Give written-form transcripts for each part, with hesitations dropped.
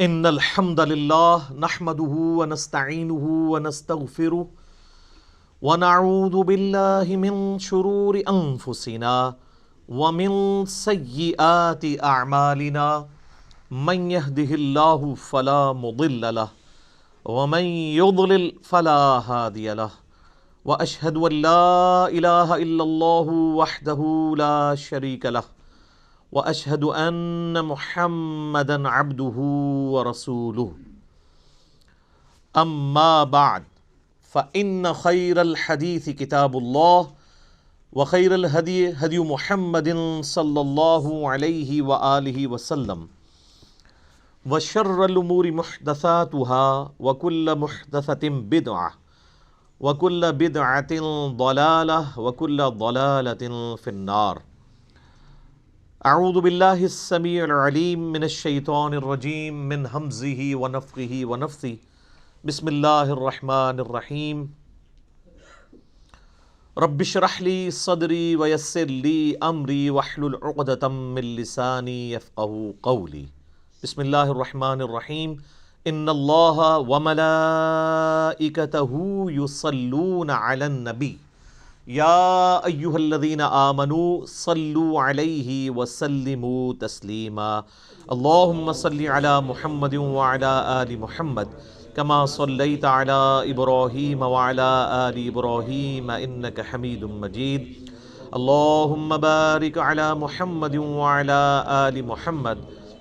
ان الحمد لله نحمده ونستعينه ونستغفره ونعوذ بالله من شرور انفسنا ومن سيئات اعمالنا من يهده الله فلا مضل له ومن يضلل فلا هادي له واشهد ان لا اله الا الله وحده لا شريك له واشهد ان محمدا عبده ورسوله اما بعد فان خير الحديث كتاب الله وخير الهدي هدي محمد صلى الله عليه واله وسلم وشر الامور محدثاتها وكل محدثة بدعة وكل بدعة ضلالة وكل ضلالة في النار. اعوذ باللہ السمیع العلیم من الشیطان الرجیم من ہمزہ ونفخہ ونفثہ بسم اللہ الرحمن الرحیم رب اشرح لی صدری ویسر لی امری واحلل عقدۃ من لسانی یفقہوا قولی. بسم اللہ الرحمن الرحیم ان اللہ وملائکتہ یصلون علی النبی یا ایہا الذین آمنوا صلوا علیہ وسلموا تسلیما. اللہم صل علی محمد وعلی آل محمد کما صلیت علی ابراہیم وعلی آل ابراہیم انک حمید مجید. اللہم بارک علی محمد وعلی آل محمد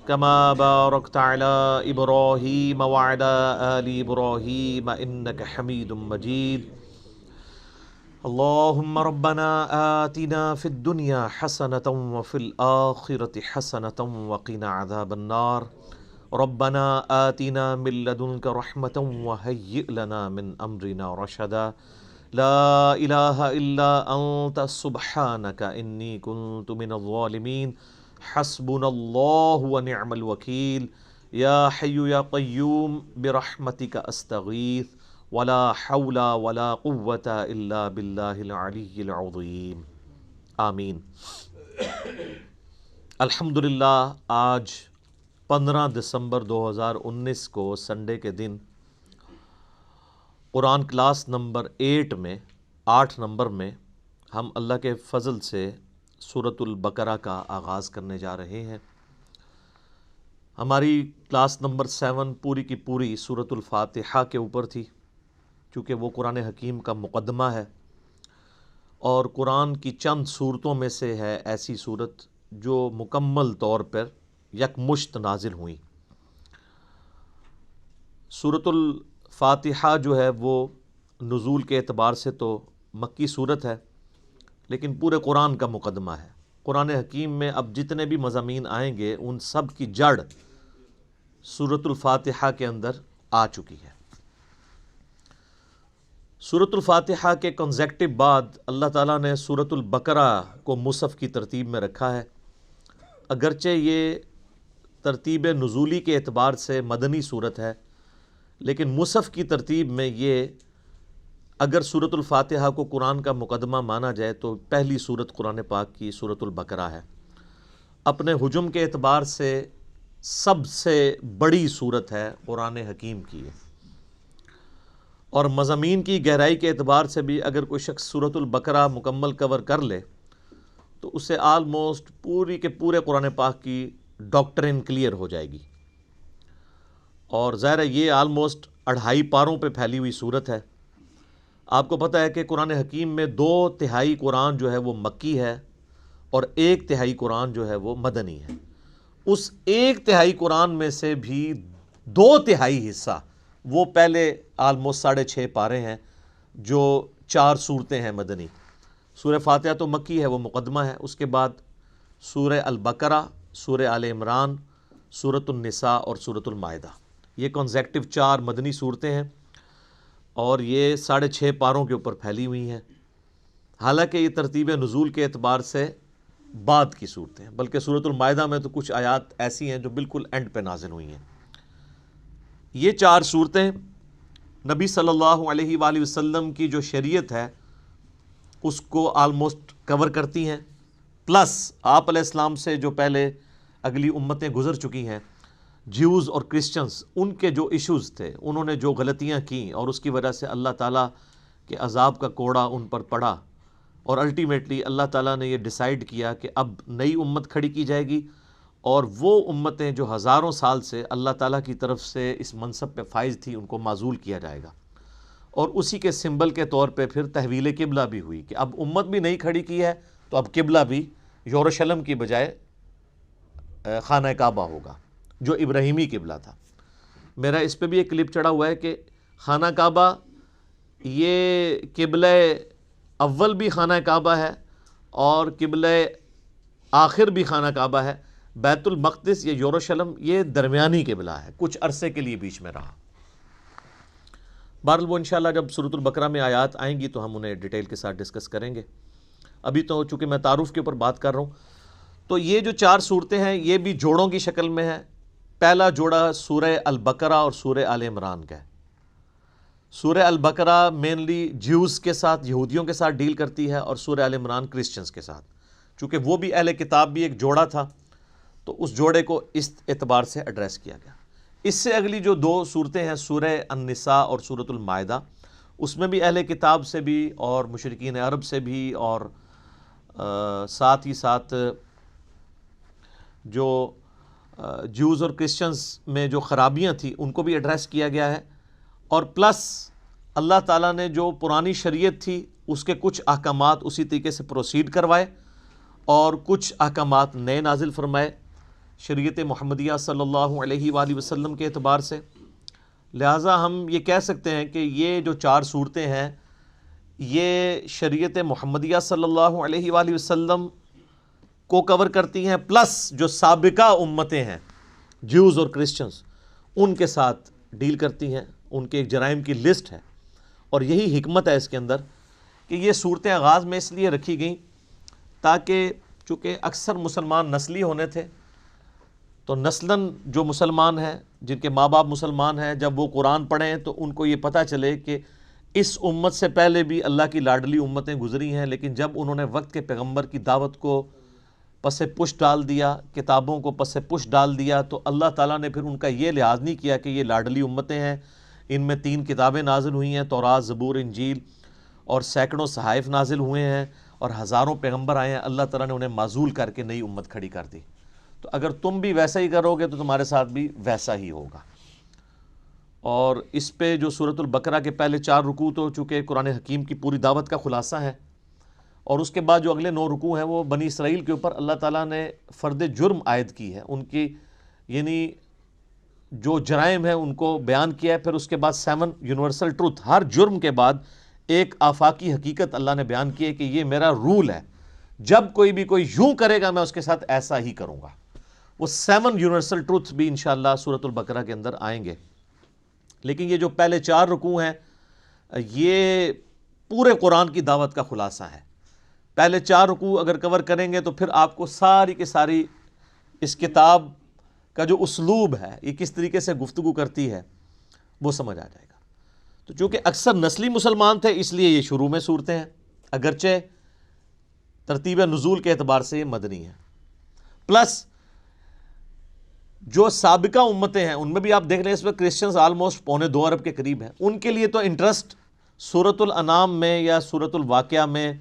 کما بارکت علی ابراہیم وعلی آل ابراہیم انک حمید مجید. اللہم ربنا آتنا فی الدنیا حسنة وفی الآخرة حسنة وقنا عذاب النار. ربنا آتنا من لدنک رحمة وہیئ لنا من امرنا رشدا. لا الہ الا انت سبحانک انی کنت من الظالمین. حسبنا اللہ ونعم الوکیل. یا حی یا قیوم برحمتک استغیث ولا حول ولا قوة الا باللہ العلی العظیم. آمین. الحمدللہ آج 15 دسمبر 2019 کو سنڈے کے دن قرآن کلاس نمبر 8 نمبر میں ہم اللہ کے فضل سے سورۃ البقرہ کا آغاز کرنے جا رہے ہیں. ہماری کلاس نمبر 7 پوری کی پوری سورۃ الفاتحہ کے اوپر تھی، چونکہ وہ قرآن حکیم کا مقدمہ ہے اور قرآن کی چند صورتوں میں سے ہے ایسی صورت جو مکمل طور پر یکمشت نازل ہوئی. سورۃ الفاتحہ جو ہے وہ نزول کے اعتبار سے تو مکی صورت ہے، لیکن پورے قرآن کا مقدمہ ہے. قرآن حکیم میں اب جتنے بھی مضامین آئیں گے ان سب کی جڑ سورۃ الفاتحہ کے اندر آ چکی ہے. سورۃ الفاتحہ کے کنزیکٹو بعد اللہ تعالیٰ نے سورۃ البقرہ کو مصحف کی ترتیب میں رکھا ہے. اگرچہ یہ ترتیب نزولی کے اعتبار سے مدنی صورت ہے، لیکن مصحف کی ترتیب میں یہ اگر سورۃ الفاتحہ کو قرآن کا مقدمہ مانا جائے تو پہلی صورت قرآن پاک کی سورۃ البقرہ ہے. اپنے حجم کے اعتبار سے سب سے بڑی صورت ہے قرآن حکیم کی، اور مضامین کی گہرائی کے اعتبار سے بھی اگر کوئی شخص سورۃ البقرہ مکمل کور کر لے تو اسے آلموسٹ پوری کے پورے قرآن پاک کی ڈاکٹرن کلیئر ہو جائے گی. اور ظاہر ہے یہ آلموسٹ 2.5 پاروں پہ پھیلی ہوئی صورت ہے. آپ کو پتہ ہے کہ قرآن حکیم میں 2/3 قرآن جو ہے وہ مکی ہے اور 1/3 قرآن جو ہے وہ مدنی ہے. اس 1/3 قرآن میں سے بھی 2/3 حصہ وہ پہلے آلموسٹ 6.5 پارے ہیں جو 4 صورتیں ہیں مدنی. سورہ فاتحہ تو مکی ہے، وہ مقدمہ ہے. اس کے بعد سورہ البقرہ، سورہ آل عمران، سورۃ النساء اور سورۃ المائدہ، یہ کنزیکٹو 4 مدنی صورتیں ہیں اور یہ 6.5 پاروں کے اوپر پھیلی ہوئی ہیں. حالانکہ یہ ترتیب نزول کے اعتبار سے بعد کی صورتیں ہیں، بلکہ سورۃ المائدہ میں تو کچھ آیات ایسی ہیں جو بالکل اینڈ پہ نازل ہوئی ہیں. یہ 4 صورتیں نبی صلی اللہ علیہ وآلہ وسلم کی جو شریعت ہے اس کو آلموسٹ کور کرتی ہیں، پلس آپ علیہ السلام سے جو پہلے اگلی امتیں گزر چکی ہیں جیوز اور کرسچنز ان کے جو ایشوز تھے، انہوں نے جو غلطیاں کیں اور اس کی وجہ سے اللہ تعالیٰ کے عذاب کا کوڑا ان پر پڑا، اور الٹیمیٹلی اللہ تعالیٰ نے یہ ڈیسائیڈ کیا کہ اب نئی امت کھڑی کی جائے گی، اور وہ امتیں جو ہزاروں سال سے اللہ تعالیٰ کی طرف سے اس منصب پہ فائز تھی ان کو معزول کیا جائے گا، اور اسی کے سمبل کے طور پہ پھر تحویل قبلہ بھی ہوئی کہ اب امت بھی نئی کھڑی کی ہے تو اب قبلہ بھی یروشلم کی بجائے خانہ کعبہ ہوگا جو ابراہیمی قبلہ تھا۔ میرا اس پہ بھی ایک کلپ چڑھا ہوا ہے کہ خانہ کعبہ یہ قبلہ اول بھی خانہ کعبہ ہے اور قبلہ آخر بھی خانہ کعبہ ہے، بیت المقدس یا یروشلم یہ درمیانی قبلہ ہے، کچھ عرصے کے لیے بیچ میں رہا۔ بہرحال وہ انشاءاللہ جب سورۃ البقرہ میں آیات آئیں گی تو ہم انہیں ڈیٹیل کے ساتھ ڈسکس کریں گے۔ ابھی تو چونکہ میں تعارف کے اوپر بات کر رہا ہوں، تو یہ جو 4 صورتیں ہیں یہ بھی جوڑوں کی شکل میں ہیں۔ پہلا جوڑا سورہ البقرہ اور سورہ آل عمران کا ہے۔ سورہ البقرہ مینلی جیوز کے ساتھ، یہودیوں کے ساتھ ڈیل کرتی ہے، اور سورہ آل عمران کرسچنز کے ساتھ، چونکہ وہ بھی اہل کتاب بھی ایک جوڑا تھا تو اس جوڑے کو اس اعتبار سے ایڈریس کیا گیا۔ اس سے اگلی جو 2 صورتیں ہیں سورہ النساء اور سورۃ المائدہ، اس میں بھی اہل کتاب سے بھی اور مشرکین عرب سے بھی اور ساتھ ہی ساتھ جو جیوز اور کرسچنز میں جو خرابیاں تھیں ان کو بھی ایڈریس کیا گیا ہے، اور پلس اللہ تعالیٰ نے جو پرانی شریعت تھی اس کے کچھ احکامات اسی طریقے سے پروسیڈ کروائے اور کچھ احکامات نئے نازل فرمائے شریعت محمدیہ صلی اللہ علیہ وآلہ وسلم کے اعتبار سے۔ لہٰذا ہم یہ کہہ سکتے ہیں کہ یہ جو 4 صورتیں ہیں یہ شریعت محمدیہ صلی اللہ علیہ وآلہ وسلم کو کور کرتی ہیں، پلس جو سابقہ امتیں ہیں جیوز اور کرسچنز ان کے ساتھ ڈیل کرتی ہیں، ان کے ایک جرائم کی لسٹ ہے۔ اور یہی حکمت ہے اس کے اندر کہ یہ صورتیں آغاز میں اس لیے رکھی گئیں تاکہ چونکہ اکثر مسلمان نسلی ہونے تھے، تو نسلاً جو مسلمان ہیں جن کے ماں باپ مسلمان ہیں جب وہ قرآن پڑھیں تو ان کو یہ پتہ چلے کہ اس امت سے پہلے بھی اللہ کی لاڈلی امتیں گزری ہیں، لیکن جب انہوں نے وقت کے پیغمبر کی دعوت کو پس پش ڈال دیا، کتابوں کو پس پش ڈال دیا، تو اللہ تعالیٰ نے پھر ان کا یہ لحاظ نہیں کیا کہ یہ لاڈلی امتیں ہیں، ان میں 3 کتابیں نازل ہوئی ہیں، تورات، زبور، انجیل، اور سینکڑوں صحائف نازل ہوئے ہیں اور ہزاروں پیغمبر آئے ہیں، اللہ تعالیٰ نے انہیں معزول کر کے نئی امت کھڑی کر دی۔ تو اگر تم بھی ویسا ہی کرو گے تو تمہارے ساتھ بھی ویسا ہی ہوگا۔ اور اس پہ جو سورۃ البقرہ کے پہلے 4 رکوع تو چونکہ قرآن حکیم کی پوری دعوت کا خلاصہ ہے، اور اس کے بعد جو اگلے 9 رکوع ہیں وہ بنی اسرائیل کے اوپر اللہ تعالیٰ نے فرد جرم عائد کی ہے، ان کی یعنی جو جرائم ہیں ان کو بیان کیا ہے، پھر اس کے بعد 7 یونیورسل ٹروتھ، ہر جرم کے بعد ایک آفاقی حقیقت اللہ نے بیان کی ہے کہ یہ میرا رول ہے، جب کوئی یوں کرے گا میں اس کے ساتھ ایسا ہی کروں گا۔ وہ 7 یونیورسل ٹروتھ بھی انشاءاللہ سورۃ البقرہ کے اندر آئیں گے، لیکن یہ جو پہلے 4 رکوع ہیں یہ پورے قرآن کی دعوت کا خلاصہ ہے۔ پہلے 4 رکوع اگر کور کریں گے تو پھر آپ کو ساری کی ساری اس کتاب کا جو اسلوب ہے، یہ کس طریقے سے گفتگو کرتی ہے، وہ سمجھ آ جائے گا۔ تو چونکہ اکثر نسلی مسلمان تھے اس لیے یہ شروع میں صورتیں ہیں، اگرچہ ترتیب نزول کے اعتبار سے یہ مدنی ہے۔ پلس جو سابقہ امتیں ہیں ان میں بھی آپ دیکھ رہے ہیں اس وقت کرسچنز آلموسٹ 1.25 ارب کے قریب ہیں، ان کے لیے تو انٹرسٹ سورۃ الانعام میں یا سورۃ الواقعہ میں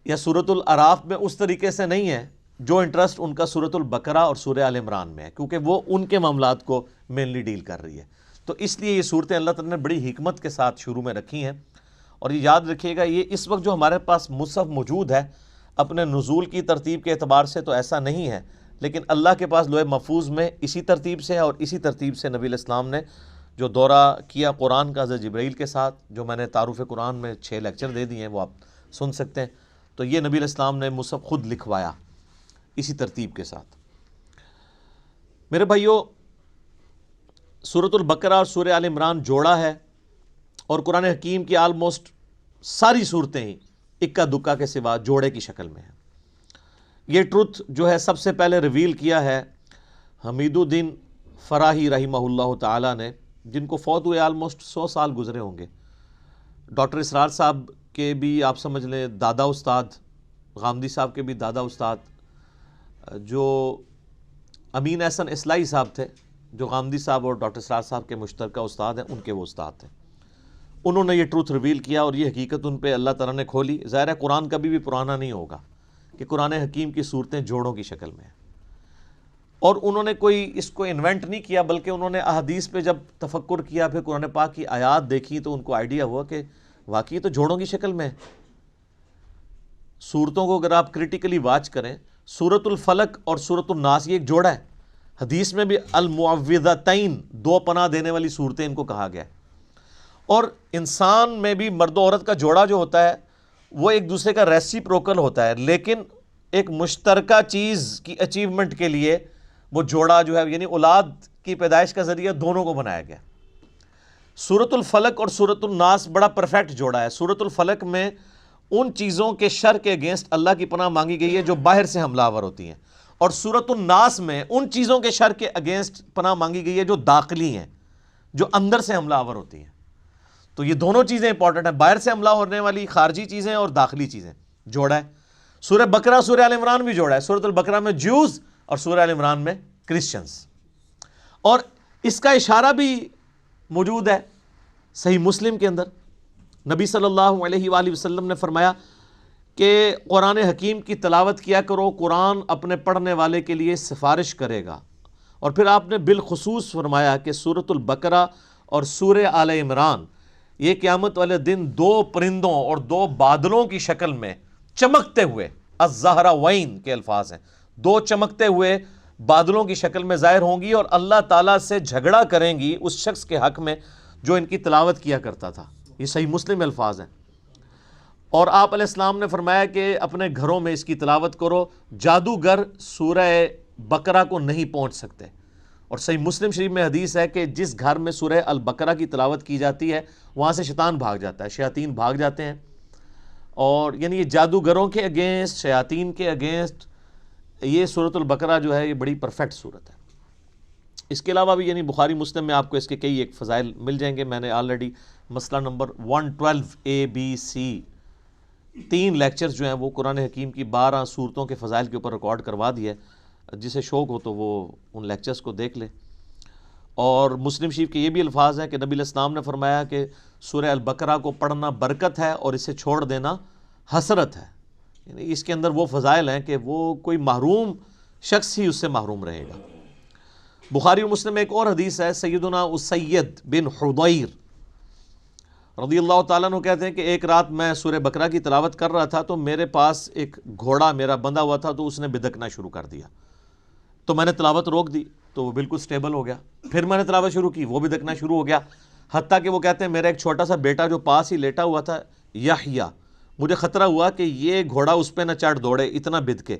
یا سورۃ الاعراف میں اس طریقے سے نہیں ہے جو انٹرسٹ ان کا سورۃ البقرہ اور سورہ آل عمران میں ہے، کیونکہ وہ ان کے معاملات کو مینلی ڈیل کر رہی ہے۔ تو اس لیے یہ صورتیں اللہ تعالیٰ نے بڑی حکمت کے ساتھ شروع میں رکھی ہیں، اور یہ یاد رکھیے گا یہ اس وقت جو ہمارے پاس مصحف موجود ہے اپنے نزول کی ترتیب کے اعتبار سے تو ایسا نہیں ہے، لیکن اللہ کے پاس لوح محفوظ میں اسی ترتیب سے ہے، اور اسی ترتیب سے نبی علیہ السلام نے جو دورہ کیا قرآن کا حضرت جبرائیل کے ساتھ، جو میں نے تعارف قرآن میں 6 لیکچر دے دیے ہیں وہ آپ سن سکتے ہیں، تو یہ نبی علیہ السلام نے مصحف خود لکھوایا اسی ترتیب کے ساتھ۔ میرے بھائیو، سورۃ البقرہ اور سورہ آل عمران جوڑا ہے، اور قرآن حکیم کی آلموسٹ ساری صورتیں ہی اکا دکا کے سوا جوڑے کی شکل میں ہیں۔ یہ ٹروتھ جو ہے سب سے پہلے ریویل کیا ہے حمید الدین فراہی رحمہ اللہ تعالیٰ نے، جن کو فوت ہوئے آلموسٹ 100 سال گزرے ہوں گے۔ ڈاکٹر اسرار صاحب کے بھی آپ سمجھ لیں دادا استاد، غامدی صاحب کے بھی دادا استاد، جو امین احسن اصلاحی صاحب تھے جو غامدی صاحب اور ڈاکٹر سراج صاحب کے مشترکہ استاد ہیں، ان کے وہ استاد تھے. انہوں نے یہ ٹروتھ ریویل کیا اور یہ حقیقت ان پہ اللہ تعالیٰ نے کھولی. ظاہر ہے قرآن کبھی بھی پرانا نہیں ہوگا کہ قرآن حکیم کی صورتیں جوڑوں کی شکل میں ہیں، اور انہوں نے کوئی اس کو انوینٹ نہیں کیا، بلکہ انہوں نے احادیث پہ جب تفکر کیا، پھر قرآن پاک کی آیات دیکھی تو ان کو آئیڈیا ہوا کہ واقعی تو جوڑوں کی شکل میں ہے. صورتوں کو اگر آپ کریٹیکلی واچ کریں، سورۃ الفلق اور سورۃ الناس یہ ایک جوڑا ہے. حدیث میں بھی المعوذتین، دو پناہ دینے والی صورتیں ان کو کہا گیا ہے. اور انسان میں بھی مرد و عورت کا جوڑا جو ہوتا ہے وہ ایک دوسرے کا ریسیپروکل ہوتا ہے، لیکن ایک مشترکہ چیز کی اچیومنٹ کے لیے وہ جوڑا جو ہے یعنی اولاد کی پیدائش کا ذریعہ دونوں کو بنایا گیا. سورۃ الفلق اور سورۃ الناس بڑا پرفیکٹ جوڑا ہے. سورۃ الفلق میں ان چیزوں کے شر کے اگینسٹ اللہ کی پناہ مانگی گئی ہے جو باہر سے حملہ آور ہوتی ہیں، اور سورۃ الناس میں ان چیزوں کے شر کے اگینسٹ پناہ مانگی گئی ہے جو داخلی ہیں، جو اندر سے حملہ آور ہوتی ہیں. تو یہ دونوں چیزیں امپورٹنٹ ہیں، باہر سے حملہ ہونے والی خارجی چیزیں اور داخلی چیزیں. جوڑا ہے. سورہ بقرہ سورہ آل عمران بھی جوڑا ہے. سورۃ البقرہ میں جوز اور سورہ آل عمران میں کرسچنز. اور اس کا اشارہ بھی موجود ہے صحیح مسلم کے اندر. نبی صلی اللہ علیہ وآلہ وسلم نے فرمایا کہ قرآن حکیم کی تلاوت کیا کرو، قرآن اپنے پڑھنے والے کے لیے سفارش کرے گا. اور پھر آپ نے بالخصوص فرمایا کہ سورۃ البقرہ اور سورہ آل عمران یہ قیامت والے دن دو پرندوں اور دو بادلوں کی شکل میں چمکتے ہوئے، الزہراوین کے الفاظ ہیں، دو چمکتے ہوئے بادلوں کی شکل میں ظاہر ہوں گی اور اللہ تعالیٰ سے جھگڑا کریں گی اس شخص کے حق میں جو ان کی تلاوت کیا کرتا تھا. یہ صحیح مسلم میں الفاظ ہیں. اور آپ علیہ السلام نے فرمایا کہ اپنے گھروں میں اس کی تلاوت کرو، جادوگر سورہ بقرہ کو نہیں پہنچ سکتے. اور صحیح مسلم شریف میں حدیث ہے کہ جس گھر میں سورہ البقرہ کی تلاوت کی جاتی ہے وہاں سے شیطان بھاگ جاتا ہے، شیاطین بھاگ جاتے ہیں. اور یعنی یہ جادوگروں کے اگینسٹ، شیاطین کے اگینسٹ یہ سورۃ البقرہ جو ہے یہ بڑی پرفیکٹ صورت ہے. اس کے علاوہ بھی یعنی بخاری مسلم میں آپ کو اس کے کئی ایک فضائل مل جائیں گے. میں نے آلریڈی مسئلہ نمبر 112 ABC 3 لیکچرز جو ہیں وہ قرآن حکیم کی 12 صورتوں کے فضائل کے اوپر ریکارڈ کروا دیا ہے. جسے شوق ہو تو وہ ان لیکچرز کو دیکھ لے. اور مسلم شریف کے یہ بھی الفاظ ہیں کہ نبی علیہ السلام نے فرمایا کہ سورہ البقرہ کو پڑھنا برکت ہے اور اسے چھوڑ دینا حسرت ہے. یعنی اس کے اندر وہ فضائل ہیں کہ وہ کوئی محروم شخص ہی اس سے محروم رہے گا. بخاری و مسلم میں ایک اور حدیث ہے، سیدنا اسید بن حضیر رضی اللہ تعالیٰ عنہ کہتے ہیں کہ ایک رات میں سورہ بقرہ کی تلاوت کر رہا تھا تو میرے پاس ایک گھوڑا میرا بندھا ہوا تھا تو اس نے بدکنا شروع کر دیا. تو میں نے تلاوت روک دی تو وہ بالکل سٹیبل ہو گیا. پھر میں نے تلاوت شروع کی، وہ بدکنا شروع ہو گیا. حتیٰ کہ وہ کہتے ہیں میرا ایک چھوٹا سا بیٹا جو پاس ہی لیٹا ہوا تھا یحییٰ، مجھے خطرہ ہوا کہ یہ گھوڑا اس پہ نہ چڑھ دوڑے اتنا بد کے.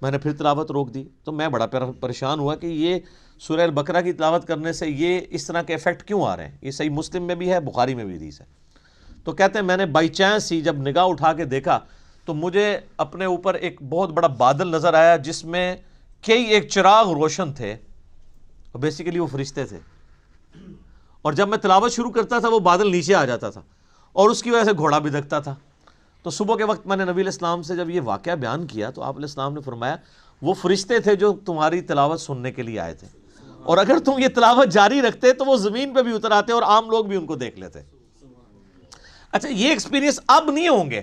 میں نے پھر تلاوت روک دی تو میں بڑا پریشان ہوا کہ یہ سورہ البقرہ کی تلاوت کرنے سے یہ اس طرح کے ایفیکٹ کیوں آ رہے ہیں. یہ صحیح مسلم میں بھی ہے، بخاری میں بھی حدیث ہے. تو کہتے ہیں میں نے بائی چانس ہی جب نگاہ اٹھا کے دیکھا تو مجھے اپنے اوپر ایک بہت بڑا بادل نظر آیا جس میں کئی ایک چراغ روشن تھے، اور بیسیکلی وہ فرشتے تھے. اور جب میں تلاوت شروع کرتا تھا وہ بادل نیچے آ جاتا تھا اور اس کی وجہ سے گھوڑا بدکتا تھا. تو صبح کے وقت میں نے نبی علیہ السلام سے جب یہ واقعہ بیان کیا تو آپ علیہ السلام نے فرمایا وہ فرشتے تھے جو تمہاری تلاوت سننے کے لیے آئے تھے، اور اگر تم یہ تلاوت جاری رکھتے تو وہ زمین پہ بھی اتر آتے اور عام لوگ بھی ان کو دیکھ لیتے. اچھا یہ ایکسپیرینس اب نہیں ہوں گے.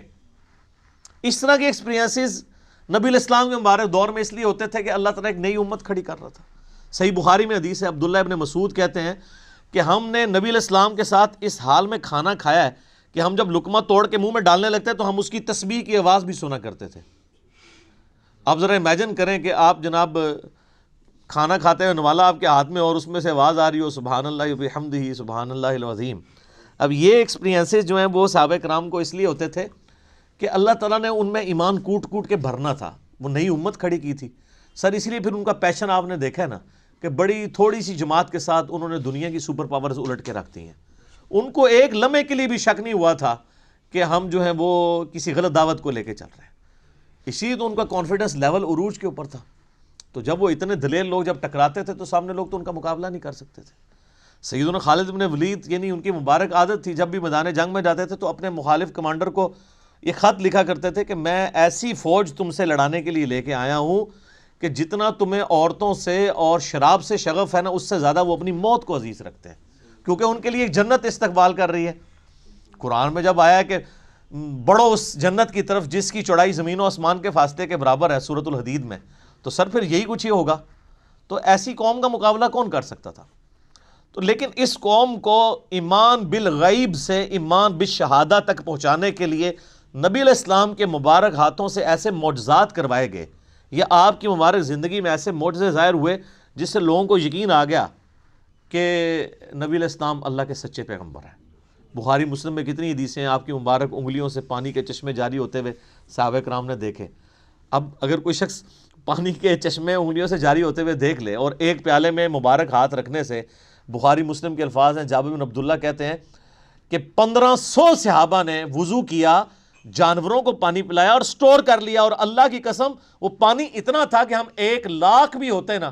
اس طرح کے ایکسپیرینسز نبی علیہ السلام کے مبارک دور میں اس لیے ہوتے تھے کہ اللہ تعالیٰ ایک نئی امت کھڑی کر رہا تھا. صحیح بخاری میں حدیث ہے، عبداللہ ابن مسعود کہتے ہیں کہ ہم نے نبی علیہ السلام کے ساتھ اس حال میں کھانا کھایا ہے کہ ہم جب لقمہ توڑ کے منہ میں ڈالنے لگتے تو ہم اس کی تسبیح کی آواز بھی سنا کرتے تھے. آپ ذرا امیجن کریں کہ آپ جناب کھانا کھاتے ہوئے نوالا آپ کے ہاتھ میں اور اس میں سے آواز آ رہی ہو سبحان اللہ وبحمدہ سبحان اللہ العظیم. اب یہ ایکسپیرینسز جو ہیں وہ صحابہ کرام کو اس لیے ہوتے تھے کہ اللہ تعالیٰ نے ان میں ایمان کوٹ کوٹ کے بھرنا تھا. وہ نئی امت کھڑی کی تھی سر، اس لیے پھر ان کا پیشن آپ نے دیکھا ہے نا کہ بڑی تھوڑی سی جماعت کے ساتھ انہوں نے دنیا کی سپر پاورز الٹ کے رکھ دی ہیں. ان کو ایک لمحے کے لیے بھی شک نہیں ہوا تھا کہ ہم جو ہیں وہ کسی غلط دعوت کو لے کے چل رہے ہیں. اسی تو ان کا کانفیڈنس لیول عروج کے اوپر تھا. تو جب وہ اتنے دلیر لوگ جب ٹکراتے تھے تو سامنے لوگ تو ان کا مقابلہ نہیں کر سکتے تھے. سیدنا خالد بن ولید یعنی ان کی مبارک عادت تھی جب بھی میدان جنگ میں جاتے تھے تو اپنے مخالف کمانڈر کو یہ خط لکھا کرتے تھے کہ میں ایسی فوج تم سے لڑانے کے لیے لے کے آیا ہوں کہ جتنا تمہیں عورتوں سے اور شراب سے شغف ہے نا، اس سے زیادہ وہ اپنی موت کو عزیز رکھتے ہیں، کیونکہ ان کے لیے ایک جنت استقبال کر رہی ہے۔ قرآن میں جب آیا کہ بڑھو اس جنت کی طرف جس کی چوڑائی زمین و آسمان کے فاصلے کے برابر ہے، سورۃ الحدید میں، تو سر پھر یہی کچھ ہی ہوگا۔ تو ایسی قوم کا مقابلہ کون کر سکتا تھا؟ تو لیکن اس قوم کو ایمان بالغیب سے ایمان بالشہادہ تک پہنچانے کے لیے نبی علیہ السلام کے مبارک ہاتھوں سے ایسے معجزات کروائے گئے، یا آپ کی مبارک زندگی میں ایسے معجزے ظاہر ہوئے جس سے لوگوں کو یقین آ گیا کہ نبی علیہ السلام اللہ کے سچے پیغمبر ہیں۔ بخاری مسلم میں کتنی حدیثیں ہیں آپ کی مبارک انگلیوں سے پانی کے چشمے جاری ہوتے ہوئے صحابہ کرام نے دیکھے۔ اب اگر کوئی شخص پانی کے چشمے انگلیوں سے جاری ہوتے ہوئے دیکھ لے، اور ایک پیالے میں مبارک ہاتھ رکھنے سے، بخاری مسلم کے الفاظ ہیں، جابر بن عبداللہ کہتے ہیں کہ 1500 صحابہ نے وضو کیا، جانوروں کو پانی پلایا اور سٹور کر لیا، اور اللہ کی قسم وہ پانی اتنا تھا کہ ہم 1,00,000 بھی ہوتے نا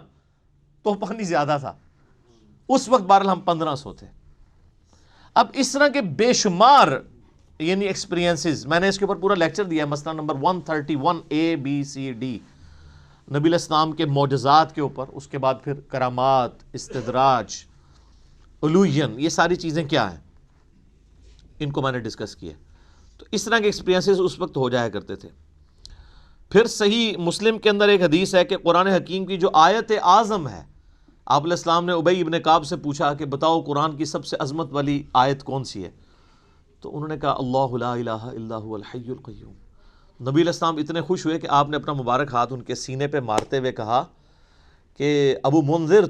تو پانی زیادہ تھا۔ اس وقت بہرحال ہم 1500 تھے۔ اب اس طرح کے بے شمار یعنی ایکسپیرینسز، میں نے اس کے اوپر پورا لیکچر دیا ہے، مسئلہ نمبر 131 ABCD، نبی علیہ السلام کے معجزات کے اوپر، اس کے بعد پھر کرامات، استدراج، علوین، یہ ساری چیزیں کیا ہیں، ان کو میں نے ڈسکس کیا۔ تو اس طرح کے ایکسپیرینسز اس وقت ہو جایا کرتے تھے۔ پھر صحیح مسلم کے اندر ایک حدیث ہے کہ قرآن حکیم کی جو آیت اعظم ہے، آپ علیہ السلام نے ابی ابن کعب سے پوچھا کہ بتاؤ قرآن کی سب سے عظمت والی آیت کون سی ہے؟ تو انہوں نے کہا اللہ لا الہ الا هو الحی القیوم۔ نبی علیہ السلام اتنے خوش ہوئے کہ آپ نے اپنا مبارک ہاتھ ان کے سینے پہ مارتے ہوئے کہا کہ ابو منذر،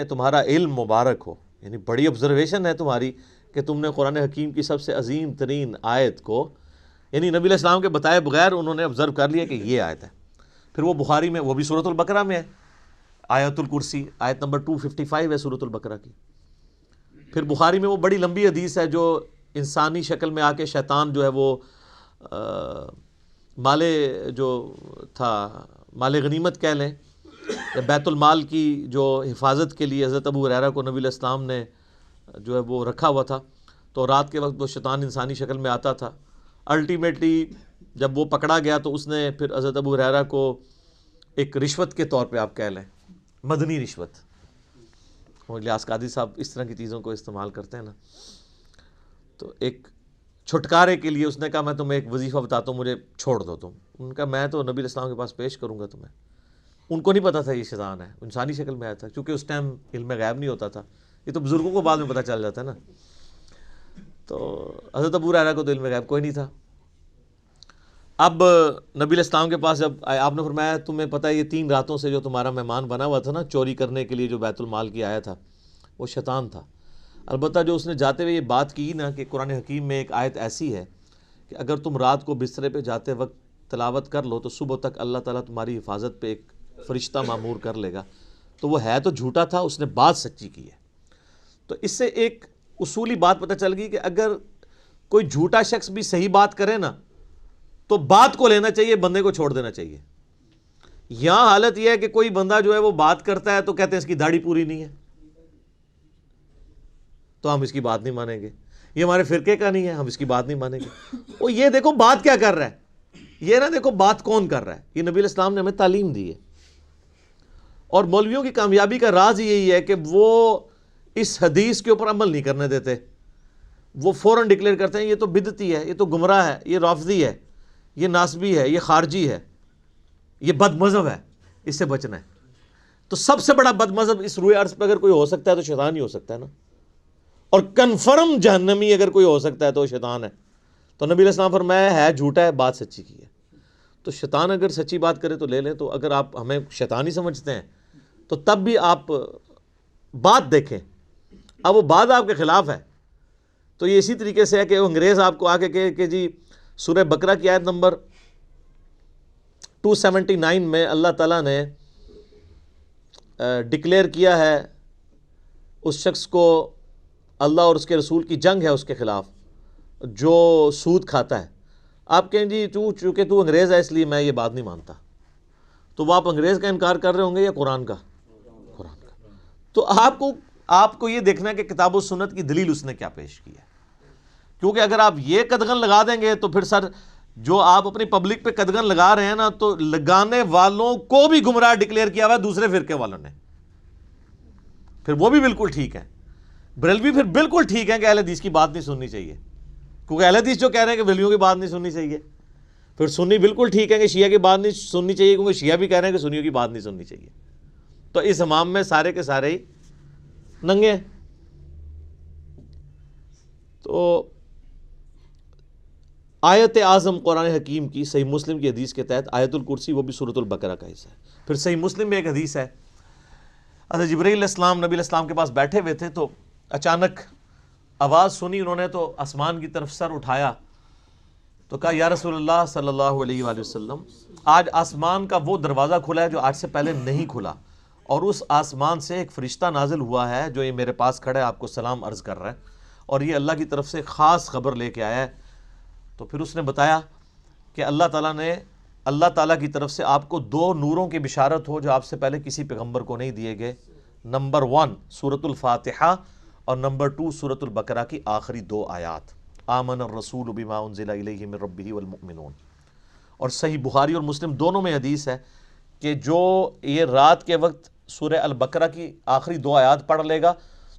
تمہارا علم مبارک ہو، یعنی بڑی آبزرویشن ہے تمہاری کہ تم نے قرآن حکیم کی سب سے عظیم ترین آیت کو، یعنی نبی علیہ السلام کے بتائے بغیر انہوں نے آبزرو کر لیا کہ یہ آیت ہے۔ پھر وہ بخاری میں، وہ بھی سورۃ البقرہ میں ہے، آیت الکرسی، آیت نمبر 255 ہے سورۃ البقرہ کی۔ پھر بخاری میں وہ بڑی لمبی حدیث ہے جو انسانی شکل میں آ کے شیطان جو ہے وہ مال جو تھا، مال غنیمت کہہ لیں، بیت المال کی جو حفاظت کے لیے حضرت ابو ہریرہ کو نبی علیہ السلام نے جو ہے وہ رکھا ہوا تھا، تو رات کے وقت وہ شیطان انسانی شکل میں آتا تھا۔ الٹیمیٹلی جب وہ پکڑا گیا تو اس نے پھر حضرت ابو ہریرہ کو ایک رشوت کے طور پہ آپ کہہ لیں، مدنی رشوت، الیاس قادری صاحب اس طرح کی چیزوں کو استعمال کرتے ہیں نا، تو ایک چھٹکارے کے لیے اس نے کہا میں تمہیں ایک وظیفہ بتاتا ہوں، مجھے چھوڑ دو تم۔ ان کا میں تو نبی علیہ السلام کے پاس پیش کروں گا تمہیں۔ ان کو نہیں پتا تھا یہ شیطان ہے، انسانی شکل میں آیا تھا، کیونکہ اس ٹائم علم غیب نہیں ہوتا تھا، یہ تو بزرگوں کو بعد میں پتہ چل جاتا ہے نا۔ تو حضرت ابو ہریرہ کو تو علم غیب کوئی نہیں تھا۔ اب نبی علیہ السلام کے پاس جب آئے، آپ نے فرمایا تمہیں پتہ ہے یہ 3 راتوں سے جو تمہارا مہمان بنا ہوا تھا نا چوری کرنے کے لیے، جو بیت المال کی آیا تھا، وہ شیطان تھا۔ البتہ جو اس نے جاتے ہوئے یہ بات کی نا کہ قرآن حکیم میں ایک آیت ایسی ہے کہ اگر تم رات کو بسترے پہ جاتے وقت تلاوت کر لو تو صبح تک اللہ تعالیٰ تمہاری حفاظت پہ ایک فرشتہ معمور کر لے گا، تو وہ ہے تو جھوٹا تھا، اس نے بات سچی کی ہے۔ تو اس سے ایک اصولی بات پتہ چل گئی کہ اگر کوئی جھوٹا شخص بھی صحیح بات کرے نا تو بات کو لینا چاہیے، بندے کو چھوڑ دینا چاہیے۔ یہاں حالت یہ ہے کہ کوئی بندہ جو ہے وہ بات کرتا ہے تو کہتے ہیں اس کی داڑھی پوری نہیں ہے تو ہم اس کی بات نہیں مانیں گے، یہ ہمارے فرقے کا نہیں ہے، ہم اس کی بات نہیں مانیں گے۔ وہ یہ دیکھو بات کیا کر رہا ہے، یہ نہ دیکھو بات کون کر رہا ہے۔ یہ نبی علیہ السلام نے ہمیں تعلیم دی ہے، اور مولویوں کی کامیابی کا راز یہی ہے کہ وہ اس حدیث کے اوپر عمل نہیں کرنے دیتے، وہ فوراً ڈکلیئر کرتے ہیں یہ تو بدعتی ہے، یہ تو گمراہ ہے، یہ رافضی ہے، یہ ناسبی ہے، یہ خارجی ہے، یہ بد مذہب ہے، اس سے بچنا ہے۔ تو سب سے بڑا بد مذہب اس روئے عرض پہ اگر کوئی ہو سکتا ہے تو شیطان ہی ہو سکتا ہے نا، اور کنفرم جہنمی اگر کوئی ہو سکتا ہے تو شیطان ہے۔ تو نبی علیہ السلام فرمایا ہے جھوٹا ہے، بات سچی کی ہے۔ تو شیطان اگر سچی بات کرے تو لے لیں، تو اگر آپ ہمیں شیطانی سمجھتے ہیں تو تب بھی آپ بات دیکھیں، اب وہ بات آپ کے خلاف ہے۔ تو یہ اسی طریقے سے ہے کہ وہ انگریز آپ کو آ کے کہے کہ جی سورہ بقرہ کی آیت نمبر 279 میں اللہ تعالیٰ نے ڈکلیئر کیا ہے اس شخص کو، اللہ اور اس کے رسول کی جنگ ہے اس کے خلاف جو سود کھاتا ہے۔ آپ کہیں جی چونکہ تو انگریز ہے اس لیے میں یہ بات نہیں مانتا، تو وہ آپ انگریز کا انکار کر رہے ہوں گے یا قرآن کا؟ قرآن کا۔ تو آپ کو یہ دیکھنا ہے کہ کتاب و سنت کی دلیل اس نے کیا پیش کی ہے، کیونکہ اگر آپ یہ قدغن لگا دیں گے تو پھر سر جو آپ اپنی پبلک پہ قدغن لگا رہے ہیں نا، تو لگانے والوں کو بھی گمراہ ڈکلیئر کیا ہوا ہے دوسرے فرقے والوں نے، پھر وہ بھی بالکل ٹھیک ہے۔ بریلوی پھر بالکل ٹھیک ہے کہ اہل حدیث کی بات نہیں سننی چاہیے، کیونکہ اہل حدیث جو کہہ رہے ہیں کہ بریلویوں کی بات نہیں سننی چاہیے۔ پھر سنی بالکل ٹھیک ہے کہ شیعہ کی بات نہیں سننی چاہیے، کیونکہ شیعہ بھی کہہ رہے ہیں کہ سنیوں کی بات نہیں سننی چاہیے۔ تو اس امام میں سارے کے سارے ہی ننگے ہیں۔ تو آیت اعظم قرآن حکیم کی صحیح مسلم کی حدیث کے تحت آیت الکرسی وہ بھی سورۃ البقرہ کا حصہ ہے۔ پھر صحیح مسلم میں ایک حدیث ہے، حضرت جبرائیل علیہ السلام نبی علیہ السلام کے پاس بیٹھے ہوئے تھے، تو اچانک آواز سنی انہوں نے، تو آسمان کی طرف سر اٹھایا تو کہا یا رسول اللہ صلی اللہ علیہ وآلہ وسلم، آج آسمان کا وہ دروازہ کھلا ہے جو آج سے پہلے نہیں کھلا، اور اس آسمان سے ایک فرشتہ نازل ہوا ہے جو یہ میرے پاس کھڑا ہے، آپ کو سلام عرض کر رہا ہے، اور یہ اللہ کی طرف سے خاص خبر لے کے آیا ہے۔ تو پھر اس نے بتایا کہ اللہ تعالیٰ کی طرف سے آپ کو 2 نوروں کی بشارت ہو جو آپ سے پہلے کسی پیغمبر کو نہیں دیے گئے، نمبر 1 سورۃ الفاتحہ، اور نمبر 2 سورۃ البقرہ کی آخری 2 آیات، آمن الرسول بما انزل الیہ من ربہ والمؤمنون۔ اور صحیح بخاری اور مسلم دونوں میں حدیث ہے کہ جو یہ رات کے وقت سورہ البقرہ کی آخری 2 آیات پڑھ لے گا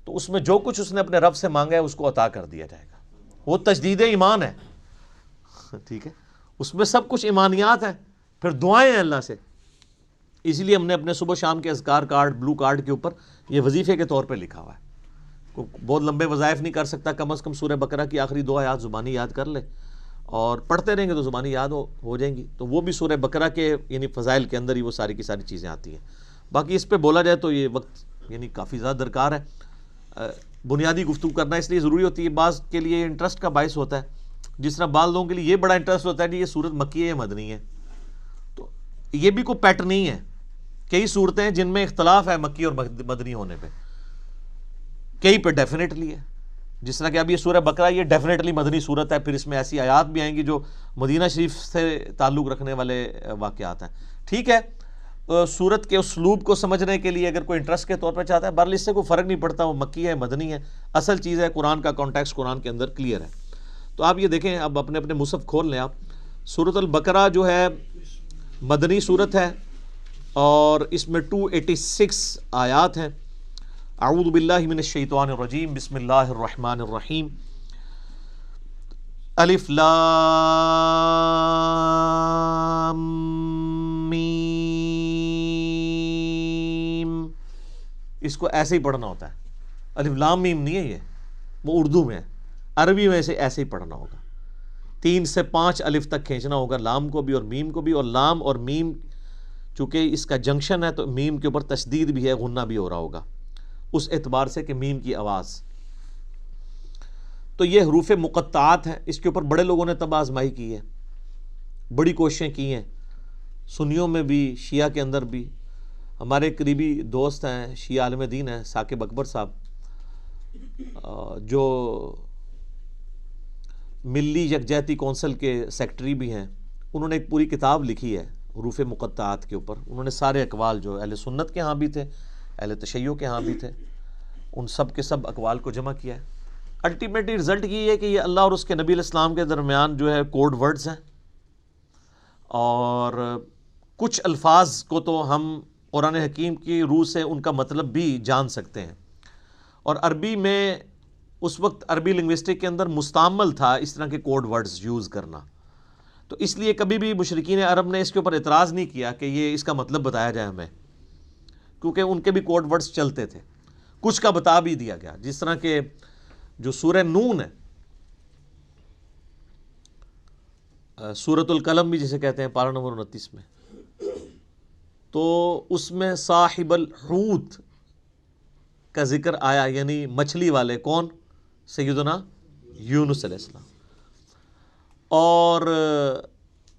تو اس میں جو کچھ اس نے اپنے رب سے مانگا ہے اس کو عطا کر دیا جائے گا۔ وہ تجدید ایمان ہے، ٹھیک ہے، اس میں سب کچھ ایمانیات ہیں، پھر دعائیں ہیں اللہ سے۔ اسی لیے ہم نے اپنے صبح شام کے اذکار کارڈ، بلو کارڈ کے اوپر یہ وظیفے کے طور پہ لکھا ہوا ہے۔ کوئی بہت لمبے وظائف نہیں کر سکتا، کم از کم سورہ بقرہ کی آخری 2 آیات زبانی یاد کر لے، اور پڑھتے رہیں گے تو زبانی یاد ہو جائیں گی۔ تو وہ بھی سورہ بقرہ کے یعنی فضائل کے اندر ہی وہ ساری کی ساری چیزیں آتی ہیں۔ باقی اس پہ بولا جائے تو یہ وقت یعنی کافی زیادہ درکار ہے، بنیادی گفتگو کرنا اس لیے ضروری ہوتی ہے، بعض کے لیے انٹرسٹ کا باعث ہوتا ہے، جس طرح بعض لوگوں کے لیے یہ بڑا انٹرسٹ ہوتا ہے کہ یہ سورت مکی ہے یا مدنی ہے۔ تو یہ بھی کوئی پیٹ نہیں ہے، کئی صورتیں ہیں جن میں اختلاف ہے مکی اور مدنی ہونے پہ، کئی پہ ڈیفینیٹلی ہے، جس طرح کہ اب یہ سورہ بقرہ یہ ڈیفینیٹلی مدنی صورت ہے، پھر اس میں ایسی آیات بھی آئیں گی جو مدینہ شریف سے تعلق رکھنے والے واقعات ہیں۔ ٹھیک ہے، سورت کے اسلوب کو سمجھنے کے لیے اگر کوئی انٹرسٹ کے طور پہ چاہتا ہے، بہرحال اس سے کوئی فرق نہیں پڑتا وہ مکی ہے مدنی ہے، اصل چیز ہے قرآن کا کانٹیکسٹ قرآن کے اندر کلیئر ہے۔ تو آپ یہ دیکھیں، اب اپنے اپنے مصحف کھول لیں آپ، سورۃ البقرہ جو ہے مدنی صورت ہے اور اس میں 286 آیات ہیں۔ اعوذ باللہ من الشیطان الرجیم، بسم اللہ الرحمن الرحیم، الف لام میم، اس کو ایسے ہی پڑھنا ہوتا ہے، الف لام میم نہیں ہے، یہ وہ اردو میں ہے، عربی میں ایسے ہی پڑھنا ہوگا، 3 سے 5 الف تک کھینچنا ہوگا، لام کو بھی اور میم کو بھی، اور لام اور میم چونکہ اس کا جنکشن ہے تو میم کے اوپر تشدید بھی ہے، غنہ بھی ہو رہا ہوگا اس اعتبار سے کہ میم کی آواز۔ تو یہ حروف مقطعات ہیں، اس کے اوپر بڑے لوگوں نے تب آزمائی کی ہے، بڑی کوششیں کی ہیں، سنیوں میں بھی شیعہ کے اندر بھی۔ ہمارے قریبی دوست ہیں، شیعہ عالم دین ہیں، ثاقب اکبر صاحب، جو ملی یکجہتی کونسل کے سیکٹری بھی ہیں، انہوں نے ایک پوری کتاب لکھی ہے حروف مقطعات کے اوپر۔ انہوں نے سارے اقوال جو اہل سنت کے ہاں بھی تھے، اہل تشیع کے ہاں بھی تھے، ان سب کے سب اقوال کو جمع کیا ہے۔ الٹیمیٹلی رزلٹ یہ ہے کہ یہ اللہ اور اس کے نبی علیہ السلام کے درمیان جو ہے کوڈ ورڈز ہیں، اور کچھ الفاظ کو تو ہم قرآن حکیم کی روح سے ان کا مطلب بھی جان سکتے ہیں، اور عربی میں اس وقت عربی لنگوسٹک کے اندر مستعمل تھا اس طرح کے کوڈ ورڈز یوز کرنا، تو اس لیے کبھی بھی مشرکین عرب نے اس کے اوپر اعتراض نہیں کیا کہ یہ اس کا مطلب بتایا جائے ہمیں، کیونکہ ان کے بھی کوڈ ورڈز چلتے تھے، کچھ کا بتا بھی دیا گیا، جس طرح کہ جو سورہ نون ہے، سورۃ القلم بھی جسے کہتے ہیں، پارہ نمبر 29 میں، تو اس میں صاحب الحوت کا ذکر آیا، یعنی مچھلی والے، کون؟ سیدنا یونس علیہ السلام۔ اور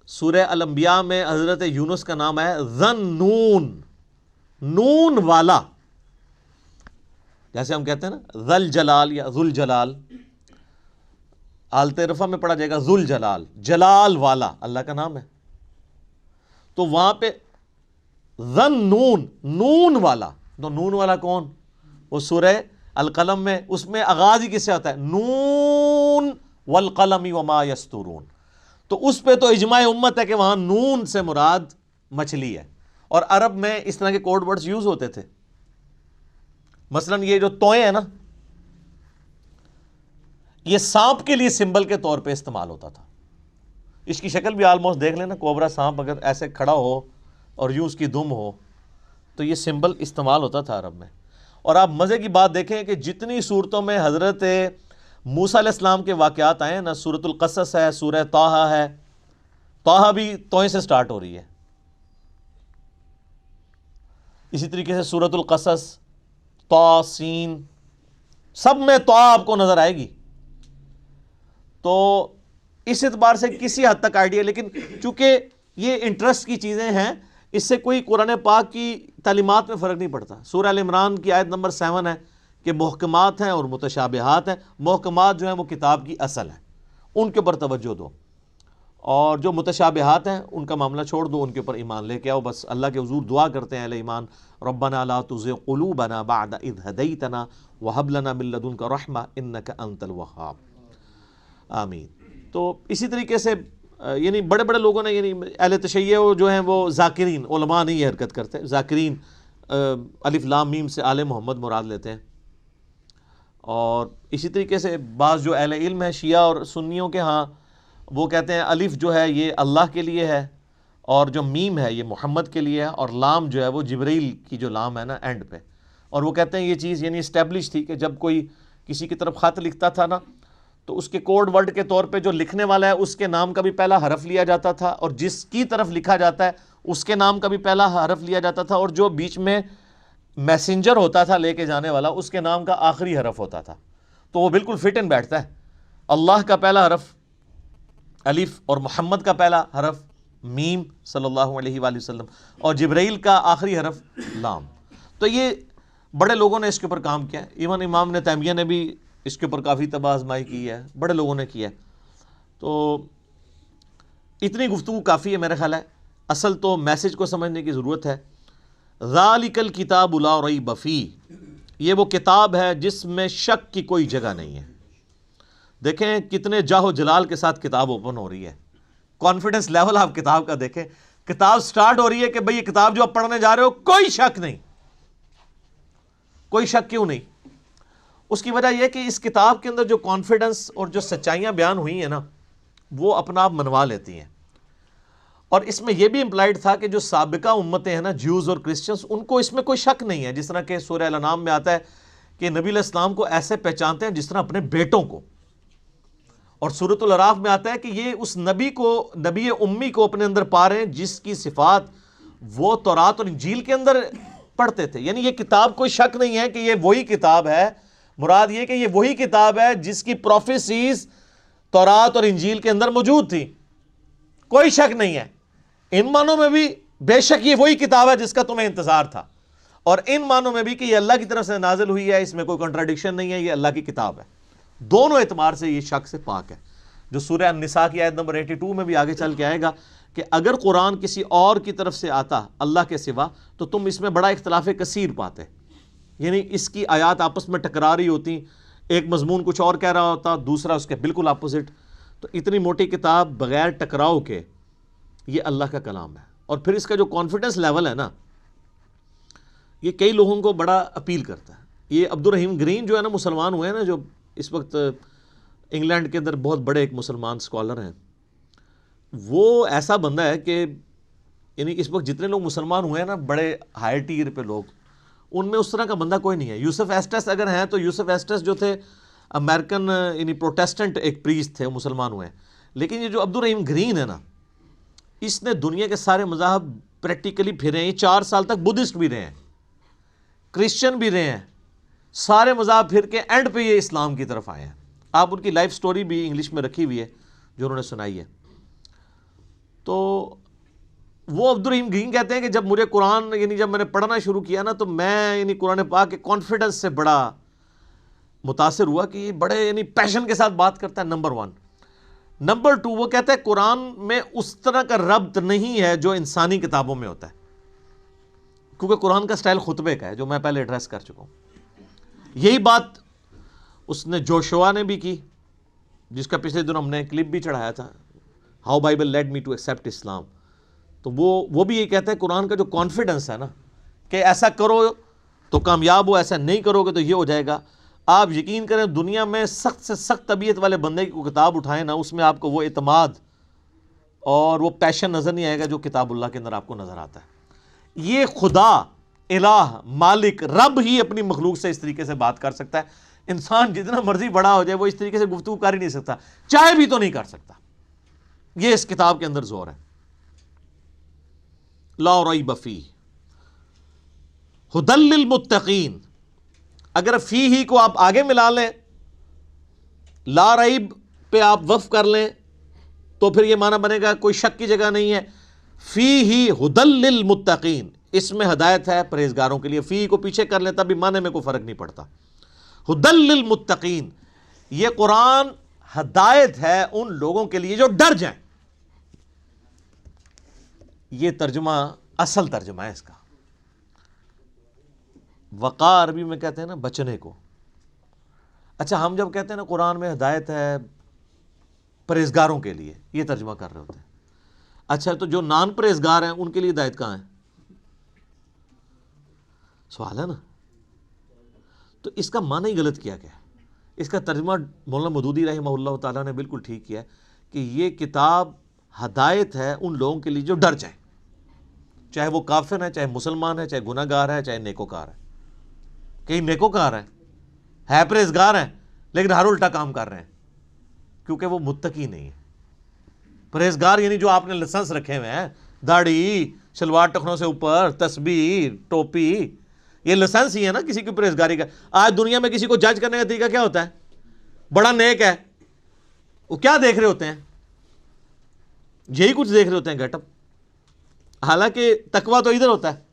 سورہ الانبیاء میں حضرت یونس کا نام ہے ذن نون والا، جیسے ہم کہتے ہیں نا ذل جلال یا ذل جلال، حالت رفع میں پڑھا جائے گا ذل جلال، جلال والا اللہ کا نام ہے، تو وہاں پہ ذن نون والا، تو نون والا کون؟ وہ سورہ القلم میں، اس میں آغاز ہی کس سے ہوتا ہے؟ نون والقلم وما یسطرون، تو اس پہ تو اجماع امت ہے کہ وہاں نون سے مراد مچھلی ہے. اور عرب میں اس طرح کے کوڈ ورڈز یوز ہوتے تھے. مثلا یہ جو توئیں ہیں نا، یہ سانپ کے لیے سمبل کے طور پہ استعمال ہوتا تھا. اس کی شکل بھی آلموسٹ دیکھ لینا، کوبرا سانپ اگر ایسے کھڑا ہو اور یوں اس کی دم ہو تو یہ سمبل استعمال ہوتا تھا عرب میں. اور آپ مزے کی بات دیکھیں کہ جتنی صورتوں میں حضرت موسیٰ علیہ السلام کے واقعات آئے ہیں نا، سورۃ القصص ہے، سورہ طٰہٰ ہے، طٰہٰ بھی توئیں سے سٹارٹ ہو رہی ہے. اسی طریقے سے سورۃ القصص، طٰ، سین، سب میں طٰ آپ کو نظر آئے گی. تو اس اعتبار سے کسی حد تک آئیڈیا، لیکن چونکہ یہ انٹرسٹ کی چیزیں ہیں، اس سے کوئی قرآن پاک کی تعلیمات میں فرق نہیں پڑتا. سورہ ال عمران کی آیت نمبر 7 ہے کہ محکمات ہیں اور متشابہات ہیں. محکمات جو ہیں وہ کتاب کی اصل ہیں، ان کے اوپر توجہ دو، اور جو متشابہات ہیں ان کا معاملہ چھوڑ دو، ان کے اوپر ایمان لے کے آؤ. بس اللہ کے حضور دعا کرتے ہیں اہل ایمان، ربنا لا تزغ قلوبنا بعد اذ ہدیتنا وہب لنا من لدنک رحمہ انک انت الوہاب. آمین. تو اسی طریقے سے یعنی بڑے بڑے لوگوں نے، یعنی اہل تشیع جو ہیں وہ ذاکرین، علماء نہیں یہ حرکت کرتے، ذاکرین الف لام میم سے آل محمد مراد لیتے ہیں. اور اسی طریقے سے بعض جو اہل علم ہیں شیعہ اور سنیوں کے ہاں، وہ کہتے ہیں الف جو ہے یہ اللہ کے لیے ہے، اور جو میم ہے یہ محمد کے لیے ہے، اور لام جو ہے وہ جبریل کی جو لام ہے نا اینڈ پہ. اور وہ کہتے ہیں یہ چیز یعنی اسٹیبلش تھی کہ جب کوئی کسی کی طرف خط لکھتا تھا نا، تو اس کے کوڈ ورڈ کے طور پہ جو لکھنے والا ہے اس کے نام کا بھی پہلا حرف لیا جاتا تھا، اور جس کی طرف لکھا جاتا ہے اس کے نام کا بھی پہلا حرف لیا جاتا تھا، اور جو بیچ میں میسنجر ہوتا تھا لے کے جانے والا اس کے نام کا آخری حرف ہوتا تھا. تو وہ بالکل فٹ ان بیٹھتا ہے. اللہ کا پہلا حرف الف، اور محمد کا پہلا حرف میم صلی اللہ علیہ وآلہ وسلم، اور جبرائیل کا آخری حرف لام. تو یہ بڑے لوگوں نے اس کے اوپر کام کیا ہے. ایون امام ابن تیمیہ نے بھی اس کے اوپر کافی طب آزمائی کی ہے، بڑے لوگوں نے کیا ہے. تو اتنی گفتگو کافی ہے میرا خیال ہے. اصل تو میسج کو سمجھنے کی ضرورت ہے. ذالک الکتاب لا ریب فیہ، یہ وہ کتاب ہے جس میں شک کی کوئی جگہ نہیں ہے. دیکھیں کتنے جاہ و جلال کے ساتھ کتاب اوپن ہو رہی ہے. کانفیڈنس لیول آپ کتاب کا دیکھیں. کتاب سٹارٹ ہو رہی ہے کہ بھئی یہ کتاب جو آپ پڑھنے جا رہے ہو کوئی شک نہیں. کوئی شک کیوں نہیں؟ اس کی وجہ یہ کہ اس کتاب کے اندر جو کانفیڈنس اور جو سچائیاں بیان ہوئی ہیں نا، وہ اپنا آپ منوا لیتی ہیں. اور اس میں یہ بھی امپلائڈ تھا کہ جو سابقہ امتیں ہیں نا، جیوز اور کرسچنز، ان کو اس میں کوئی شک نہیں ہے. جس طرح کہ سورہ الانعام میں آتا ہے کہ نبی علیہ السلام کو ایسے پہچانتے ہیں جس طرح اپنے بیٹوں کو. اور سورۃ الاعراف میں آتا ہے کہ یہ اس نبی کو، نبی امی کو اپنے اندر پا رہے ہیں جس کی صفات وہ تورات اور انجیل کے اندر پڑھتے تھے. یعنی یہ کتاب کوئی شک نہیں ہے کہ یہ وہی کتاب ہے. مراد یہ کہ یہ وہی کتاب ہے جس کی پروفیسیز تورات اور انجیل کے اندر موجود تھی. کوئی شک نہیں ہے. ان معنوں میں بھی بے شک یہ وہی کتاب ہے جس کا تمہیں انتظار تھا، اور ان معنوں میں بھی کہ یہ اللہ کی طرف سے نازل ہوئی ہے، اس میں کوئی کنٹراڈکشن نہیں ہے، یہ اللہ کی کتاب ہے. دونوں اعتبار سے یہ شک سے پاک ہے. جو سورہ النساء کی آیت نمبر 82 میں بھی آگے چل کے آئے گا کہ اگر قرآن کسی اور کی طرف سے آتا اللہ کے سوا تو تم اس میں بڑا اختلاف کثیر پاتے. یعنی اس کی آیات آپس میں ٹکرا رہی ہوتی، ایک مضمون کچھ اور کہہ رہا ہوتا، دوسرا اس کے بالکل اپوزٹ. تو اتنی موٹی کتاب بغیر ٹکراؤ کے یہ اللہ کا کلام ہے. اور پھر اس کا جو کانفیڈنس لیول ہے نا، یہ کئی لوگوں کو بڑا اپیل کرتا ہے. یہ عبد الرحیم گرین جو ہے نا، مسلمان ہوئے ہیں نا، جو اس وقت انگلینڈ کے اندر بہت بڑے ایک مسلمان سکالر ہیں، وہ ایسا بندہ ہے کہ یعنی اس وقت جتنے لوگ مسلمان ہوئے ہیں نا بڑے ہائی ٹیر پہ لوگ، ان میں اس طرح کا بندہ کوئی نہیں ہے. یوسف ایسٹس اگر ہیں تو یوسف ایسٹس جو تھے امریکن یعنی پروٹیسٹنٹ ایک پریسٹ تھے، وہ مسلمان ہوئے ہیں. لیکن یہ جو عبد الرحیم گرین ہے نا، اس نے دنیا کے سارے مذاہب پریکٹیکلی پھرے ہیں. یہ 4 سال تک بدھسٹ بھی رہے ہیں، کرسچن بھی رہے ہیں، سارے مذاہب پھر کے اینڈ پہ یہ اسلام کی طرف آئے ہیں. آپ ان کی لائف سٹوری بھی انگلش میں رکھی ہوئی ہے جو انہوں نے سنائی ہے. تو وہ عبد الرحیم گرین کہتے ہیں کہ جب مجھے قرآن یعنی جب میں نے پڑھنا شروع کیا نا، تو میں یعنی قرآن پاک کے کانفیڈنس سے بڑا متاثر ہوا کہ یہ بڑے یعنی پیشن کے ساتھ بات کرتا ہے. نمبر 1. نمبر 2، وہ کہتا ہے قرآن میں اس طرح کا ربط نہیں ہے جو انسانی کتابوں میں ہوتا ہے، کیونکہ قرآن کا سٹائل خطبے کا ہے جو میں پہلے ایڈریس کر چکا ہوں. یہی بات اس نے جوشوا نے بھی کی، جس کا پچھلے دن ہم نے کلپ بھی چڑھایا تھا. How Bible led me to accept Islam. تو وہ بھی یہ کہتا ہے قرآن کا جو کانفیڈنس ہے نا کہ ایسا کرو تو کامیاب ہو, ایسا نہیں کرو گے تو یہ ہو جائے گا. آپ یقین کریں دنیا میں سخت سے سخت طبیعت والے بندے کی کتاب اٹھائیں نا, اس میں آپ کو وہ اعتماد اور وہ پیشن نظر نہیں آئے گا جو کتاب اللہ کے اندر آپ کو نظر آتا ہے. یہ خدا الہ مالک رب ہی اپنی مخلوق سے اس طریقے سے بات کر سکتا ہے. انسان جتنا مرضی بڑا ہو جائے وہ اس طریقے سے گفتگو کر ہی نہیں سکتا, چاہے بھی تو نہیں کر سکتا. یہ اس کتاب کے اندر زور ہے. لا ریب فیہ ھدی للمتقین. اگر فی ہی کو آپ آگے ملا لیں, لا ریب پہ آپ وقف کر لیں تو پھر یہ معنی بنے گا کوئی شک کی جگہ نہیں ہے. فی ہی ھدی للمتقین, اس میں ہدایت ہے پرہیزگاروں کے لیے. فی کو پیچھے کر لیں تب بھی معنی میں کوئی فرق نہیں پڑتا. ھدی للمتقین, یہ قرآن ہدایت ہے ان لوگوں کے لیے جو ڈر جائیں. یہ ترجمہ اصل ترجمہ ہے اس کا. وقار عربی میں کہتے ہیں نا بچنے کو. اچھا ہم جب کہتے ہیں نا قرآن میں ہدایت ہے پرہیزگاروں کے لیے, یہ ترجمہ کر رہے ہوتے ہیں. اچھا تو جو نان پرہیزگار ہیں ان کے لیے ہدایت کہاں ہے؟ سوال ہے نا. تو اس کا معنی ہی غلط کیا گیا. اس کا ترجمہ مولانا مودودی رحمہ اللہ تعالیٰ نے بالکل ٹھیک کیا کہ یہ کتاب ہدایت ہے ان لوگوں کے لیے جو ڈر جائیں, چاہے وہ کافر ہے, چاہے مسلمان ہے, چاہے گناہ گار ہے, چاہے نیکوکار ہے. کئی نیکوکار ہے پرہیزگار ہیں لیکن ہر الٹا کام کر رہے ہیں کیونکہ وہ متقی نہیں ہے. پرہیزگار یعنی جو آپ نے لائسنس رکھے ہوئے ہیں, داڑھی, شلوار ٹخنوں سے اوپر, تسبیح, ٹوپی, یہ لائسنس ہی ہے نا کسی کی پرہیزگاری کا. آج دنیا میں کسی کو جج کرنے کا طریقہ کیا ہوتا ہے؟ بڑا نیک ہے, وہ کیا دیکھ رہے ہوتے ہیں؟ یہی کچھ دیکھ رہے ہوتے ہیں, گیٹ اپ. حالانکہ تقویٰ تو ادھر ہوتا ہے,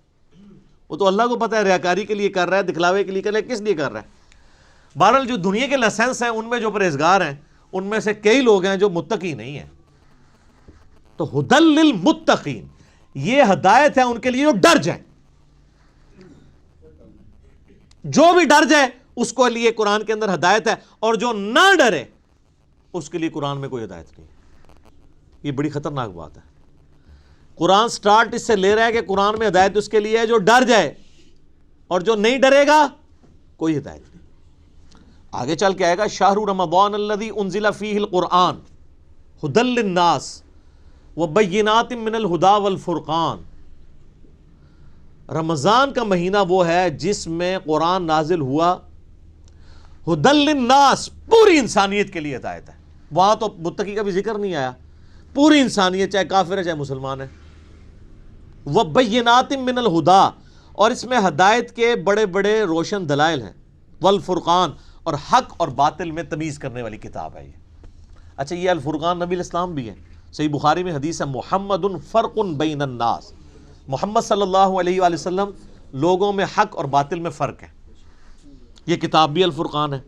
وہ تو اللہ کو پتہ ہے ریاکاری کے لیے کر رہا ہے, دکھلاوے کے لیے کر رہا ہے, کس لیے کر رہا ہے. بہرحال جو دنیا کے لائسنس ہیں ان میں جو پرہیزگار ہیں ان میں سے کئی لوگ ہیں جو متقی نہیں ہیں. تو ھدی للمتقین, یہ ہدایت ہے ان کے لیے جو ڈر جائیں. جو بھی ڈر جائے اس کو لیے قرآن کے اندر ہدایت ہے, اور جو نہ ڈرے اس کے لیے قرآن میں کوئی ہدایت نہیں. یہ بڑی خطرناک بات ہے. قرآن سٹارٹ اس سے لے رہا ہے کہ قرآن میں ہدایت اس کے لیے ہے جو ڈر جائے, اور جو نہیں ڈرے گا کوئی ہدایت نہیں. آگے چل کے آئے گا شہر رمضان الذی انزل فیہ القرآن ھدی للناس وبینات من الہدی والفرقان. رمضان کا مہینہ وہ ہے جس میں قرآن نازل ہوا ھدی للناس, پوری انسانیت کے لیے ہدایت ہے. وہاں تو متقی کا بھی ذکر نہیں آیا, پوری انسانیت چاہے کافر ہے چاہے مسلمان ہے. وبینات من الہدی, اور اس میں ہدایت کے بڑے بڑے روشن دلائل ہیں. والفرقان, اور حق اور باطل میں تمیز کرنے والی کتاب ہے یہ. اچھا یہ الفرقان نبی الاسلام بھی ہے. صحیح بخاری میں حدیث ہے محمد فرق بین الناس, محمد صلی اللہ علیہ وآلہ وسلم لوگوں میں حق اور باطل میں فرق ہے. یہ کتاب بھی الفرقان ہے.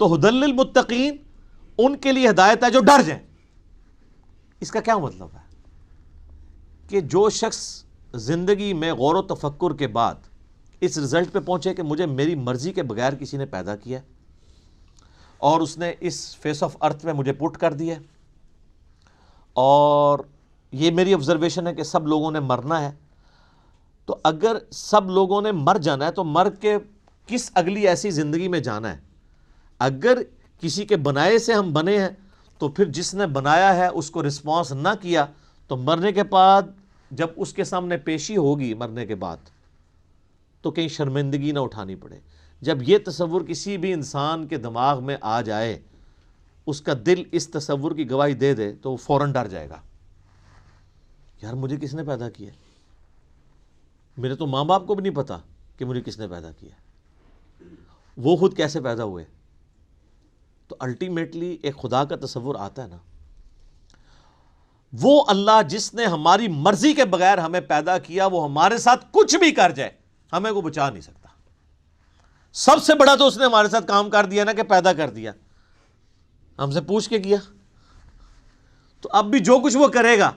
تو ھدی للمتقین, ان کے لیے ہدایت ہے جو ڈر جائیں. اس کا کیا مطلب ہے؟ کہ جو شخص زندگی میں غور و تفکر کے بعد اس رزلٹ پہ پہنچے کہ مجھے میری مرضی کے بغیر کسی نے پیدا کیا اور اس نے اس فیس آف ارتھ میں مجھے پٹ کر دیا, اور یہ میری آبزرویشن ہے کہ سب لوگوں نے مرنا ہے, تو اگر سب لوگوں نے مر جانا ہے تو مر کے کس اگلی ایسی زندگی میں جانا ہے؟ اگر کسی کے بنائے سے ہم بنے ہیں تو پھر جس نے بنایا ہے اس کو رسپانس نہ کیا تو مرنے کے بعد جب اس کے سامنے پیشی ہوگی مرنے کے بعد تو کہیں شرمندگی نہ اٹھانی پڑے. جب یہ تصور کسی بھی انسان کے دماغ میں آ جائے, اس کا دل اس تصور کی گواہی دے دے تو وہ فوراً ڈر جائے گا, یار مجھے کس نے پیدا کیا؟ میرے تو ماں باپ کو بھی نہیں پتا کہ مجھے کس نے پیدا کیا, وہ خود کیسے پیدا ہوئے. تو الٹیمیٹلی ایک خدا کا تصور آتا ہے نا, وہ اللہ جس نے ہماری مرضی کے بغیر ہمیں پیدا کیا وہ ہمارے ساتھ کچھ بھی کر جائے ہمیں کو بچا نہیں سکتا. سب سے بڑا تو اس نے ہمارے ساتھ کام کر دیا نا کہ پیدا کر دیا, ہم سے پوچھ کے کیا. تو اب بھی جو کچھ وہ کرے گا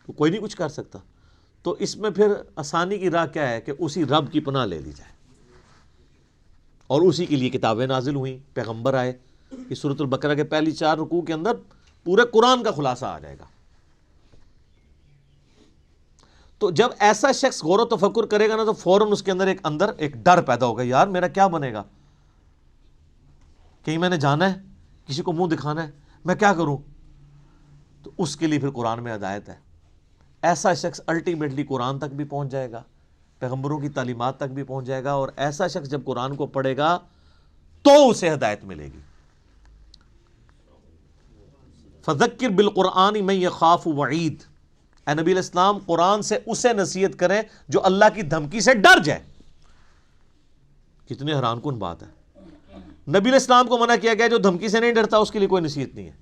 تو کوئی نہیں کچھ کر سکتا. تو اس میں پھر آسانی کی راہ کیا ہے کہ اسی رب کی پناہ لے لی جائے, اور اسی کے لیے کتابیں نازل ہوئیں, پیغمبر آئے, یہ سورۃ البقرہ کے پہلی 4 رکوع کے اندر پورے قرآن کا خلاصہ آ جائے گا. تو جب ایسا شخص غور و تفکر کرے گا نا تو فوراً اس کے اندر ایک ڈر پیدا ہوگا، یار میرا کیا بنے گا، کہیں میں نے جانا ہے، کسی کو منہ دکھانا ہے، میں کیا کروں؟ تو اس کے لیے پھر قرآن میں ہدایت ہے. ایسا شخص الٹیمیٹلی قرآن تک بھی پہنچ جائے گا، پیغمبروں کی تعلیمات تک بھی پہنچ جائے گا، اور ایسا شخص جب قرآن کو پڑھے گا تو اسے ہدایت ملے گی. فذکر بالقرآن من یخاف وعید، اے نبی علیہ السلام قرآن سے اسے نصیحت کریں جو اللہ کی دھمکی سے ڈر جائے. کتنی حیران کن بات ہے، نبی علیہ السلام کو منع کیا گیا، جو دھمکی سے نہیں ڈرتا اس کے لیے کوئی نصیحت نہیں ہے.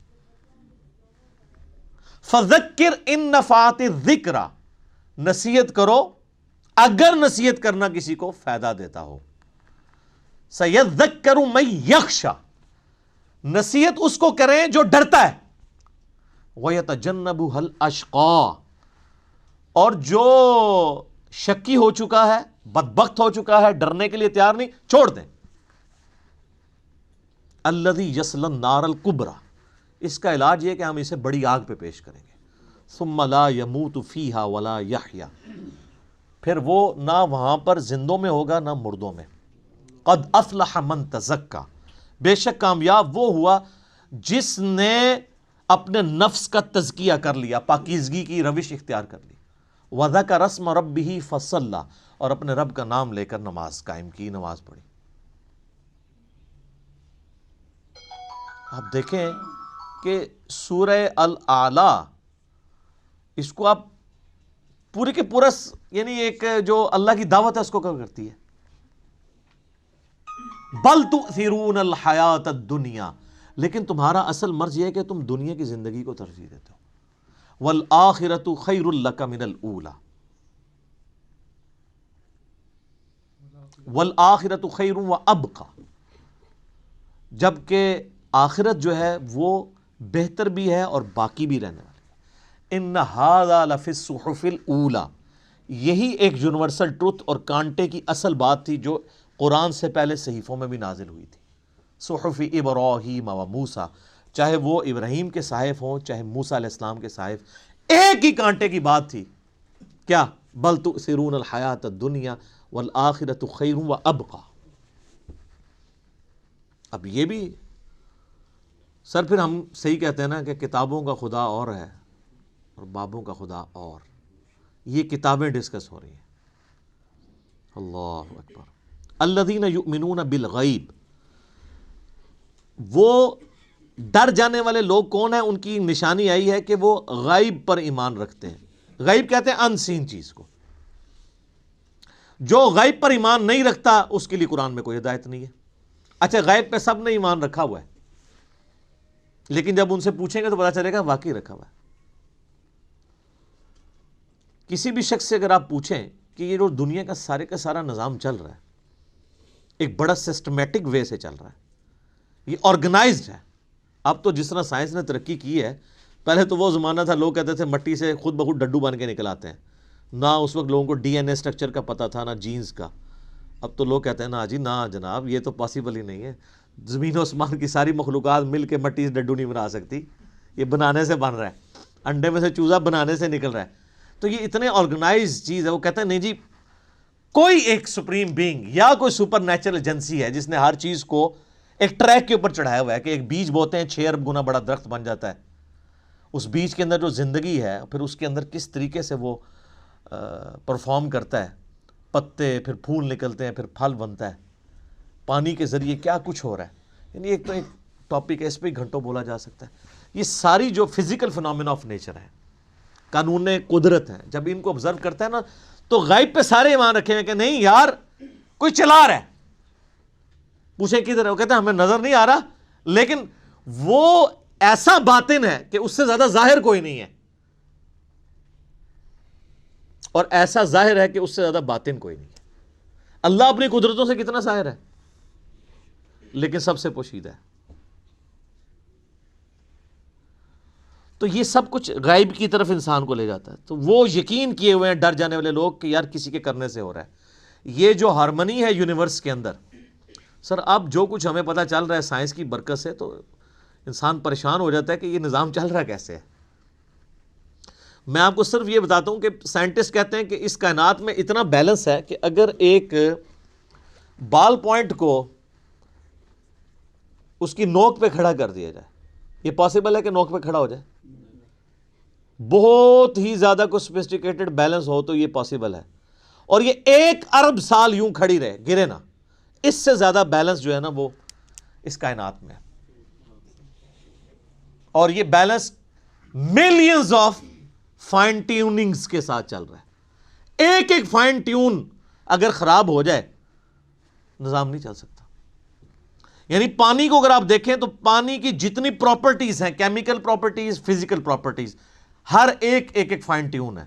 فذکر ان نفعت الذکر، نصیحت کرو اگر نصیحت کرنا کسی کو فائدہ دیتا ہو. سیذکر من یخشی، نصیحت اس کو کریں جو ڈرتا ہے. ویتجنبها الاشقی، اور جو شکی ہو چکا ہے، بدبخت ہو چکا ہے، ڈرنے کے لیے تیار نہیں، چھوڑ دیں. الذی یصلی النار الکبری، اس کا علاج یہ کہ ہم اسے بڑی آگ پہ پیش کریں گے. ثم لا یموت فیہا ولا یحیا، پھر وہ نہ وہاں پر زندوں میں ہوگا نہ مردوں میں. قد افلح من تزکا، بے شک کامیاب وہ ہوا جس نے اپنے نفس کا تزکیہ کر لیا، پاکیزگی کی روش اختیار کر لی. وذکر اسم ربہ فصلی، اور اپنے رب کا نام لے کر نماز قائم کی، نماز پڑھی. آپ دیکھیں کہ سورہ الاعلی، اس کو آپ پورے کے پورا یعنی ایک جو اللہ کی دعوت ہے اس کو کور کرتی ہے. بل تؤثرون الحیات الدنیا، لیکن تمہارا اصل مرض یہ ہے کہ تم دنیا کی زندگی کو ترجیح دیتے ہو. والآخرۃ خیر لک من الاولی، والآخرۃ خیر وابقی، جبکہ آخرت جو ہے وہ بہتر بھی ہے اور باقی بھی رہنے والی. ان ھذا لفی الصحف الاولی، یہی ایک یونیورسل ٹروتھ اور کانٹے کی اصل بات تھی جو قرآن سے پہلے صحیفوں میں بھی نازل ہوئی تھی. صحف ابراہیم و موسیٰ، چاہے وہ ابراہیم کے صحائف ہوں چاہے موسیٰ علیہ السلام کے صحائف، ایک ہی کانٹے کی بات تھی. کیا؟ بل تؤثرون الحیات الدنیا والآخرۃ خیر وابقی. اب یہ بھی سر پھر ہم صحیح کہتے ہیں نا کہ کتابوں کا خدا اور ہے اور بابوں کا خدا اور. یہ کتابیں ڈسکس ہو رہی ہیں. اللہ اکبر. الذین یؤمنون بالغیب، وہ ڈر جانے والے لوگ کون ہیں؟ ان کی نشانی آئی ہے کہ وہ غیب پر ایمان رکھتے ہیں. غیب کہتے ہیں ان سین چیز کو. جو غیب پر ایمان نہیں رکھتا اس کے لیے قرآن میں کوئی ہدایت نہیں ہے. اچھا غیب پہ سب نے ایمان رکھا ہوا ہے، لیکن جب ان سے پوچھیں گے تو پتا چلے گا واقعی رکھا ہوا ہے. کسی بھی شخص سے اگر آپ پوچھیں کہ یہ جو دنیا کا سارے کا سارا نظام چل رہا ہے ایک بڑا سسٹمیٹک وے سے چل رہا ہے، یہ آرگنائزڈ ہے. اب تو جس طرح سائنس نے ترقی کی ہے، پہلے تو وہ زمانہ تھا لوگ کہتے تھے مٹی سے خود بخود ڈڈو بن کے نکل آتے ہیں. نہ اس وقت لوگوں کو ڈی این اے اسٹرکچر کا پتہ تھا نہ جینز کا. اب تو لوگ کہتے ہیں نا جی نہ جناب یہ تو پاسبل ہی نہیں ہے، زمین و آسمان کی ساری مخلوقات مل کے مٹی سے ڈڈو نہیں بنا سکتی، یہ بنانے سے بن رہا ہے، انڈے میں سے چوزا بنانے سے نکل رہا ہے. تو یہ اتنے آرگنائز چیز ہے. وہ کہتے ہیں نہیں جی کوئی ایک سپریم بینگ یا کوئی سپر نیچرل ایجنسی ہے جس نے ہر چیز کو ایک ٹریک کے اوپر چڑھایا ہوا ہے کہ ایک بیج بوتے ہیں 6 ارب گنا بڑا درخت بن جاتا ہے. اس بیج کے اندر جو زندگی ہے پھر اس کے اندر کس طریقے سے وہ پرفارم کرتا ہے، پتے پھر پھول نکلتے ہیں پھر پھل بنتا ہے، پانی کے ذریعے کیا کچھ ہو رہا ہے. یعنی ایک تو ایک ٹاپک ہے، اس پہ گھنٹوں بولا جا سکتا ہے. یہ ساری جو فزیکل فنامنا آف نیچر ہے، قانون قدرت ہیں، جب ان کو آبزرو کرتا ہے نا تو غیب پہ سارے ایمان رکھے ہیں کہ نہیں یار کوئی چلا رہا ہے. پوچھیں کدھر ہے؟ وہ کہتے ہیں ہمیں نظر نہیں آ رہا، لیکن وہ ایسا باطن ہے کہ اس سے زیادہ ظاہر کوئی نہیں ہے، اور ایسا ظاہر ہے کہ اس سے زیادہ باطن کوئی نہیں ہے. اللہ اپنی قدرتوں سے کتنا ظاہر ہے لیکن سب سے پوشیدہ ہے. تو یہ سب کچھ غیب کی طرف انسان کو لے جاتا ہے. تو وہ یقین کیے ہوئے ہیں ڈر جانے والے لوگ کہ یار کسی کے کرنے سے ہو رہا ہے. یہ جو ہارمنی ہے یونیورس کے اندر، سر اب جو کچھ ہمیں پتہ چل رہا ہے سائنس کی برکت سے، تو انسان پریشان ہو جاتا ہے کہ یہ نظام چل رہا کیسے ہے۔ میں آپ کو صرف یہ بتاتا ہوں کہ سائنٹسٹ کہتے ہیں کہ اس کائنات میں اتنا بیلنس ہے کہ اگر ایک بال پوائنٹ کو اس کی نوک پہ کھڑا کر دیا جائے، یہ پاسبل ہے کہ نوک پہ کھڑا ہو جائے؟ بہت ہی زیادہ کوئی سوفسٹیکیٹڈ بیلنس ہو تو یہ پاسبل ہے، اور یہ 1 ارب سال یوں کھڑی رہے، گرے نہ۔ اس سے زیادہ بیلنس جو ہے نا وہ اس کائنات میں ہے، اور یہ balance millions of fine tunings کے ساتھ چل رہا ہے۔ ایک ایک فائن ٹیون اگر خراب ہو جائے نظام نہیں چل سکتا۔ یعنی پانی کو اگر آپ دیکھیں تو پانی کی جتنی پراپرٹیز ہیں، کیمیکل پراپرٹیز، فزیکل پراپرٹیز، ہر ایک فائن ٹیون ہے۔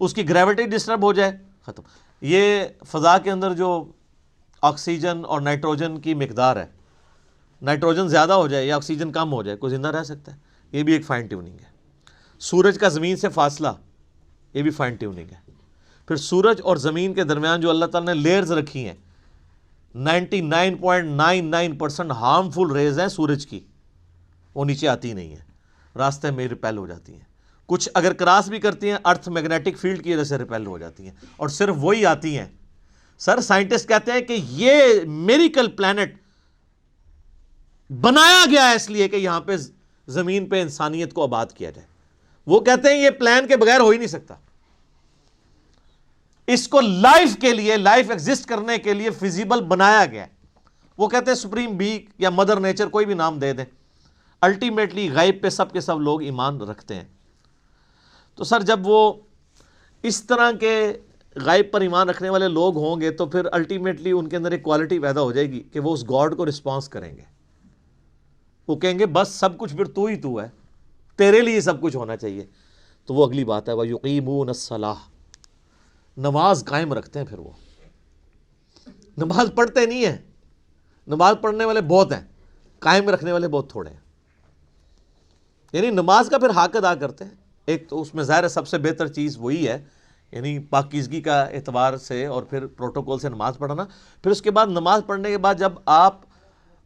اس کی گریوٹی ڈسٹرب ہو جائے ختم۔ یہ فضا کے اندر جو آکسیجن اور نائٹروجن کی مقدار ہے، نائٹروجن زیادہ ہو جائے یا آکسیجن کم ہو جائے، کوئی زندہ رہ سکتا ہے؟ یہ بھی ایک فائن ٹیوننگ ہے۔ سورج کا زمین سے فاصلہ، یہ بھی فائن ٹیوننگ ہے۔ پھر سورج اور زمین کے درمیان جو اللہ تعالیٰ نے لیئرز رکھی ہیں، 99.99% ہارمفل ریز ہیں سورج کی، وہ نیچے آتی نہیں ہیں، راستے میں ریپیل ہو جاتی ہیں۔ کچھ اگر کراس بھی کرتی ہیں ارتھ میگنیٹک فیلڈ کی وجہ سے ریپیل ہو جاتی ہیں، اور صرف وہی آتی ہیں۔ سر سائنٹسٹ کہتے ہیں کہ یہ میریکل پلانٹ بنایا گیا ہے اس لیے کہ یہاں پہ زمین پہ انسانیت کو آباد کیا جائے۔ وہ کہتے ہیں یہ پلان کے بغیر ہو ہی نہیں سکتا۔ اس کو لائف کے لیے، لائف ایگزسٹ کرنے کے لیے فیزیبل بنایا گیا ہے۔ وہ کہتے ہیں سپریم بی یا مدر نیچر، کوئی بھی نام دے دیں، الٹیمیٹلی غیب پہ سب کے سب لوگ ایمان رکھتے ہیں۔ تو سر جب وہ اس طرح کے غیب پر ایمان رکھنے والے لوگ ہوں گے تو پھر الٹیمیٹلی ان کے اندر ایک کوالٹی پیدا ہو جائے گی کہ وہ اس گاڈ کو رسپانس کریں گے۔ وہ کہیں گے بس سب کچھ پھر تو ہی تو ہے، تیرے لیے سب کچھ ہونا چاہیے۔ تو وہ اگلی بات ہے، وَيُقِيمُونَ الصَّلَاةَ، نماز قائم رکھتے ہیں۔ پھر وہ نماز پڑھتے نہیں ہیں، نماز پڑھنے والے بہت ہیں، قائم رکھنے والے بہت تھوڑے ہیں۔ یعنی نماز کا پھر حق ادا کرتے ہیں۔ ایک تو اس میں ظاہر ہے سب سے بہتر چیز وہی ہے، یعنی پاکیزگی کا اعتبار سے اور پھر پروٹوکول سے نماز پڑھنا۔ پھر اس کے بعد نماز پڑھنے کے بعد جب آپ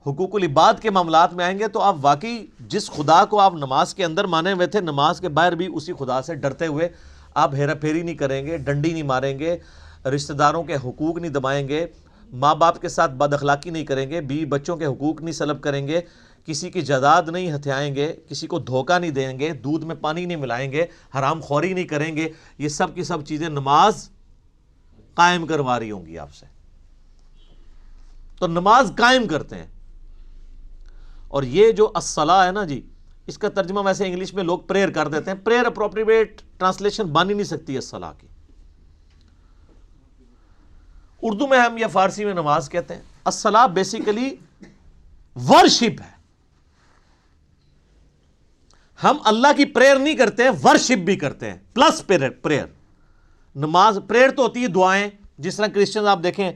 حقوق العباد کے معاملات میں آئیں گے تو آپ واقعی جس خدا کو آپ نماز کے اندر مانے ہوئے تھے، نماز کے باہر بھی اسی خدا سے ڈرتے ہوئے آپ ہیرا پھیری نہیں کریں گے، ڈنڈی نہیں ماریں گے، رشتہ داروں کے حقوق نہیں دبائیں گے، ماں باپ کے ساتھ بد اخلاقی نہیں کریں گے، بیوی بچوں کے حقوق نہیں سلب کریں گے، کسی کی جائیداد نہیں ہتھیائیں گے، کسی کو دھوکہ نہیں دیں گے، دودھ میں پانی نہیں ملائیں گے، حرام خوری نہیں کریں گے۔ یہ سب کی سب چیزیں نماز قائم کروا رہی ہوں گی آپ سے۔ تو نماز قائم کرتے ہیں۔ اور یہ جو الصلاۃ ہے نا جی، اس کا ترجمہ ویسے انگلش میں لوگ پریئر کر دیتے ہیں۔ پریئر اپروپریٹ ٹرانسلیشن بن ہی نہیں سکتی الصلاۃ کی۔ اردو میں ہم یا فارسی میں نماز کہتے ہیں۔ الصلاۃ بیسیکلی ورشپ ہے۔ ہم اللہ کی پریئر نہیں کرتے ہیں، ورشپ بھی کرتے ہیں، پلس پریئر۔ نماز پریئر تو ہوتی ہے دعائیں، جس طرح کرسچنز آپ دیکھیں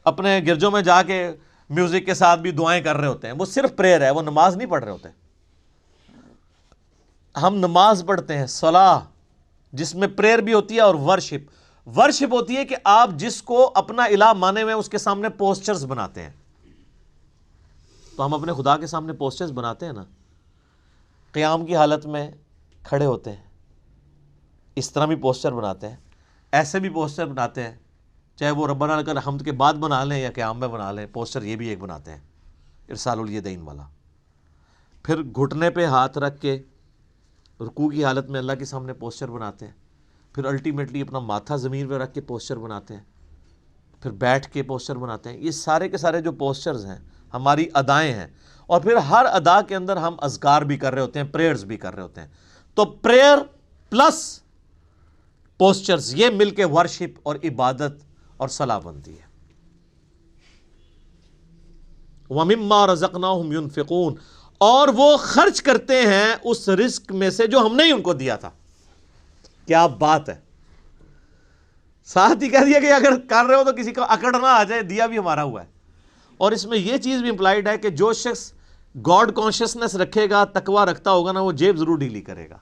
اپنے گرجوں میں جا کے میوزک کے ساتھ بھی دعائیں کر رہے ہوتے ہیں، وہ صرف پریئر ہے، وہ نماز نہیں پڑھ رہے ہوتے۔ ہم نماز پڑھتے ہیں صلاح، جس میں پریئر بھی ہوتی ہے اور ورشپ۔ ورشپ ہوتی ہے کہ آپ جس کو اپنا الہ مانے ہوئے اس کے سامنے پوسچرز بناتے ہیں۔ تو ہم اپنے خدا کے سامنے پوسچرز بناتے ہیں نا، قیام کی حالت میں کھڑے ہوتے ہیں، اس طرح بھی پوسچر بناتے ہیں، ایسے بھی پوسچر بناتے ہیں، چاہے وہ ربنا لک الحمد کے بعد بنا لیں یا قیام میں بنا لیں، پوسچر یہ بھی ایک بناتے ہیں، ارسال الیدین والا۔ پھر گھٹنے پہ ہاتھ رکھ کے رکوع کی حالت میں اللہ کے سامنے پوسچر بناتے ہیں، پھر الٹیمیٹلی اپنا ماتھا زمین پہ رکھ کے پوسچر بناتے ہیں، پھر بیٹھ کے پوسچر بناتے ہیں۔ یہ سارے کے سارے جو پوسچرز ہیں ہماری ادائیں ہیں، اور پھر ہر ادا کے اندر ہم اذکار بھی کر رہے ہوتے ہیں، پریئرز بھی کر رہے ہوتے ہیں۔ تو پریئر پلس پوسچرز یہ مل کے ورشپ اور عبادت اور صلاح بنتی ہے۔ وَمِمَّا رَزَقْنَاهُمْ يُنْفِقُونَ، اور وہ خرچ کرتے ہیں اس رزق میں سے جو ہم نے ہی ان کو دیا تھا۔ کیا بات ہے! ساتھ ہی کہہ دیا کہ اگر کر رہے ہو تو کسی کو اکڑ نہ آ جائے، دیا بھی ہمارا ہوا ہے۔ اور اس میں یہ چیز بھی امپلائڈ ہے کہ جو شخص گاڈ کانشیسنس رکھے گا، تقوی رکھتا ہوگا نا، وہ جیب ضرور ڈیلی کرے گا۔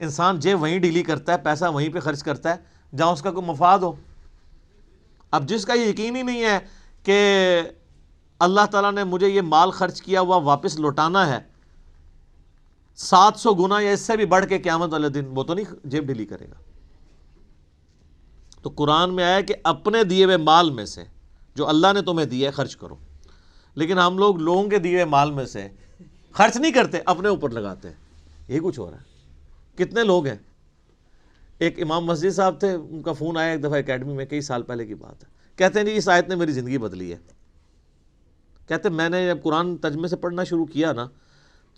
انسان جیب وہیں ڈیلی کرتا ہے، پیسہ وہیں پہ خرچ کرتا ہے جہاں اس کا کوئی مفاد ہو۔ اب جس کا یہ یقین ہی نہیں ہے کہ اللہ تعالیٰ نے مجھے یہ مال خرچ کیا ہوا واپس لوٹانا ہے 700 گنا یا اس سے بھی بڑھ کے قیامت والے دن، وہ تو نہیں جیب ڈھیلی کرے گا۔ تو قرآن میں آیا کہ اپنے دیے ہوئے مال میں سے جو اللہ نے تمہیں دیا ہے خرچ کرو، لیکن ہم لوگ لوگوں کے دیے ہوئے مال میں سے خرچ نہیں کرتے، اپنے اوپر لگاتے ہیں۔ یہ کچھ ہو رہا ہے۔ کتنے لوگ ہیں، ایک امام مسجد صاحب تھے، ان کا فون آیا ایک دفعہ اکیڈمی میں، کئی سال پہلے کی بات ہے، کہتے ہیں جی اس آیت نے میری زندگی بدلی ہے۔ کہتے ہیں میں نے جب قرآن ترجمے سے پڑھنا شروع کیا نا،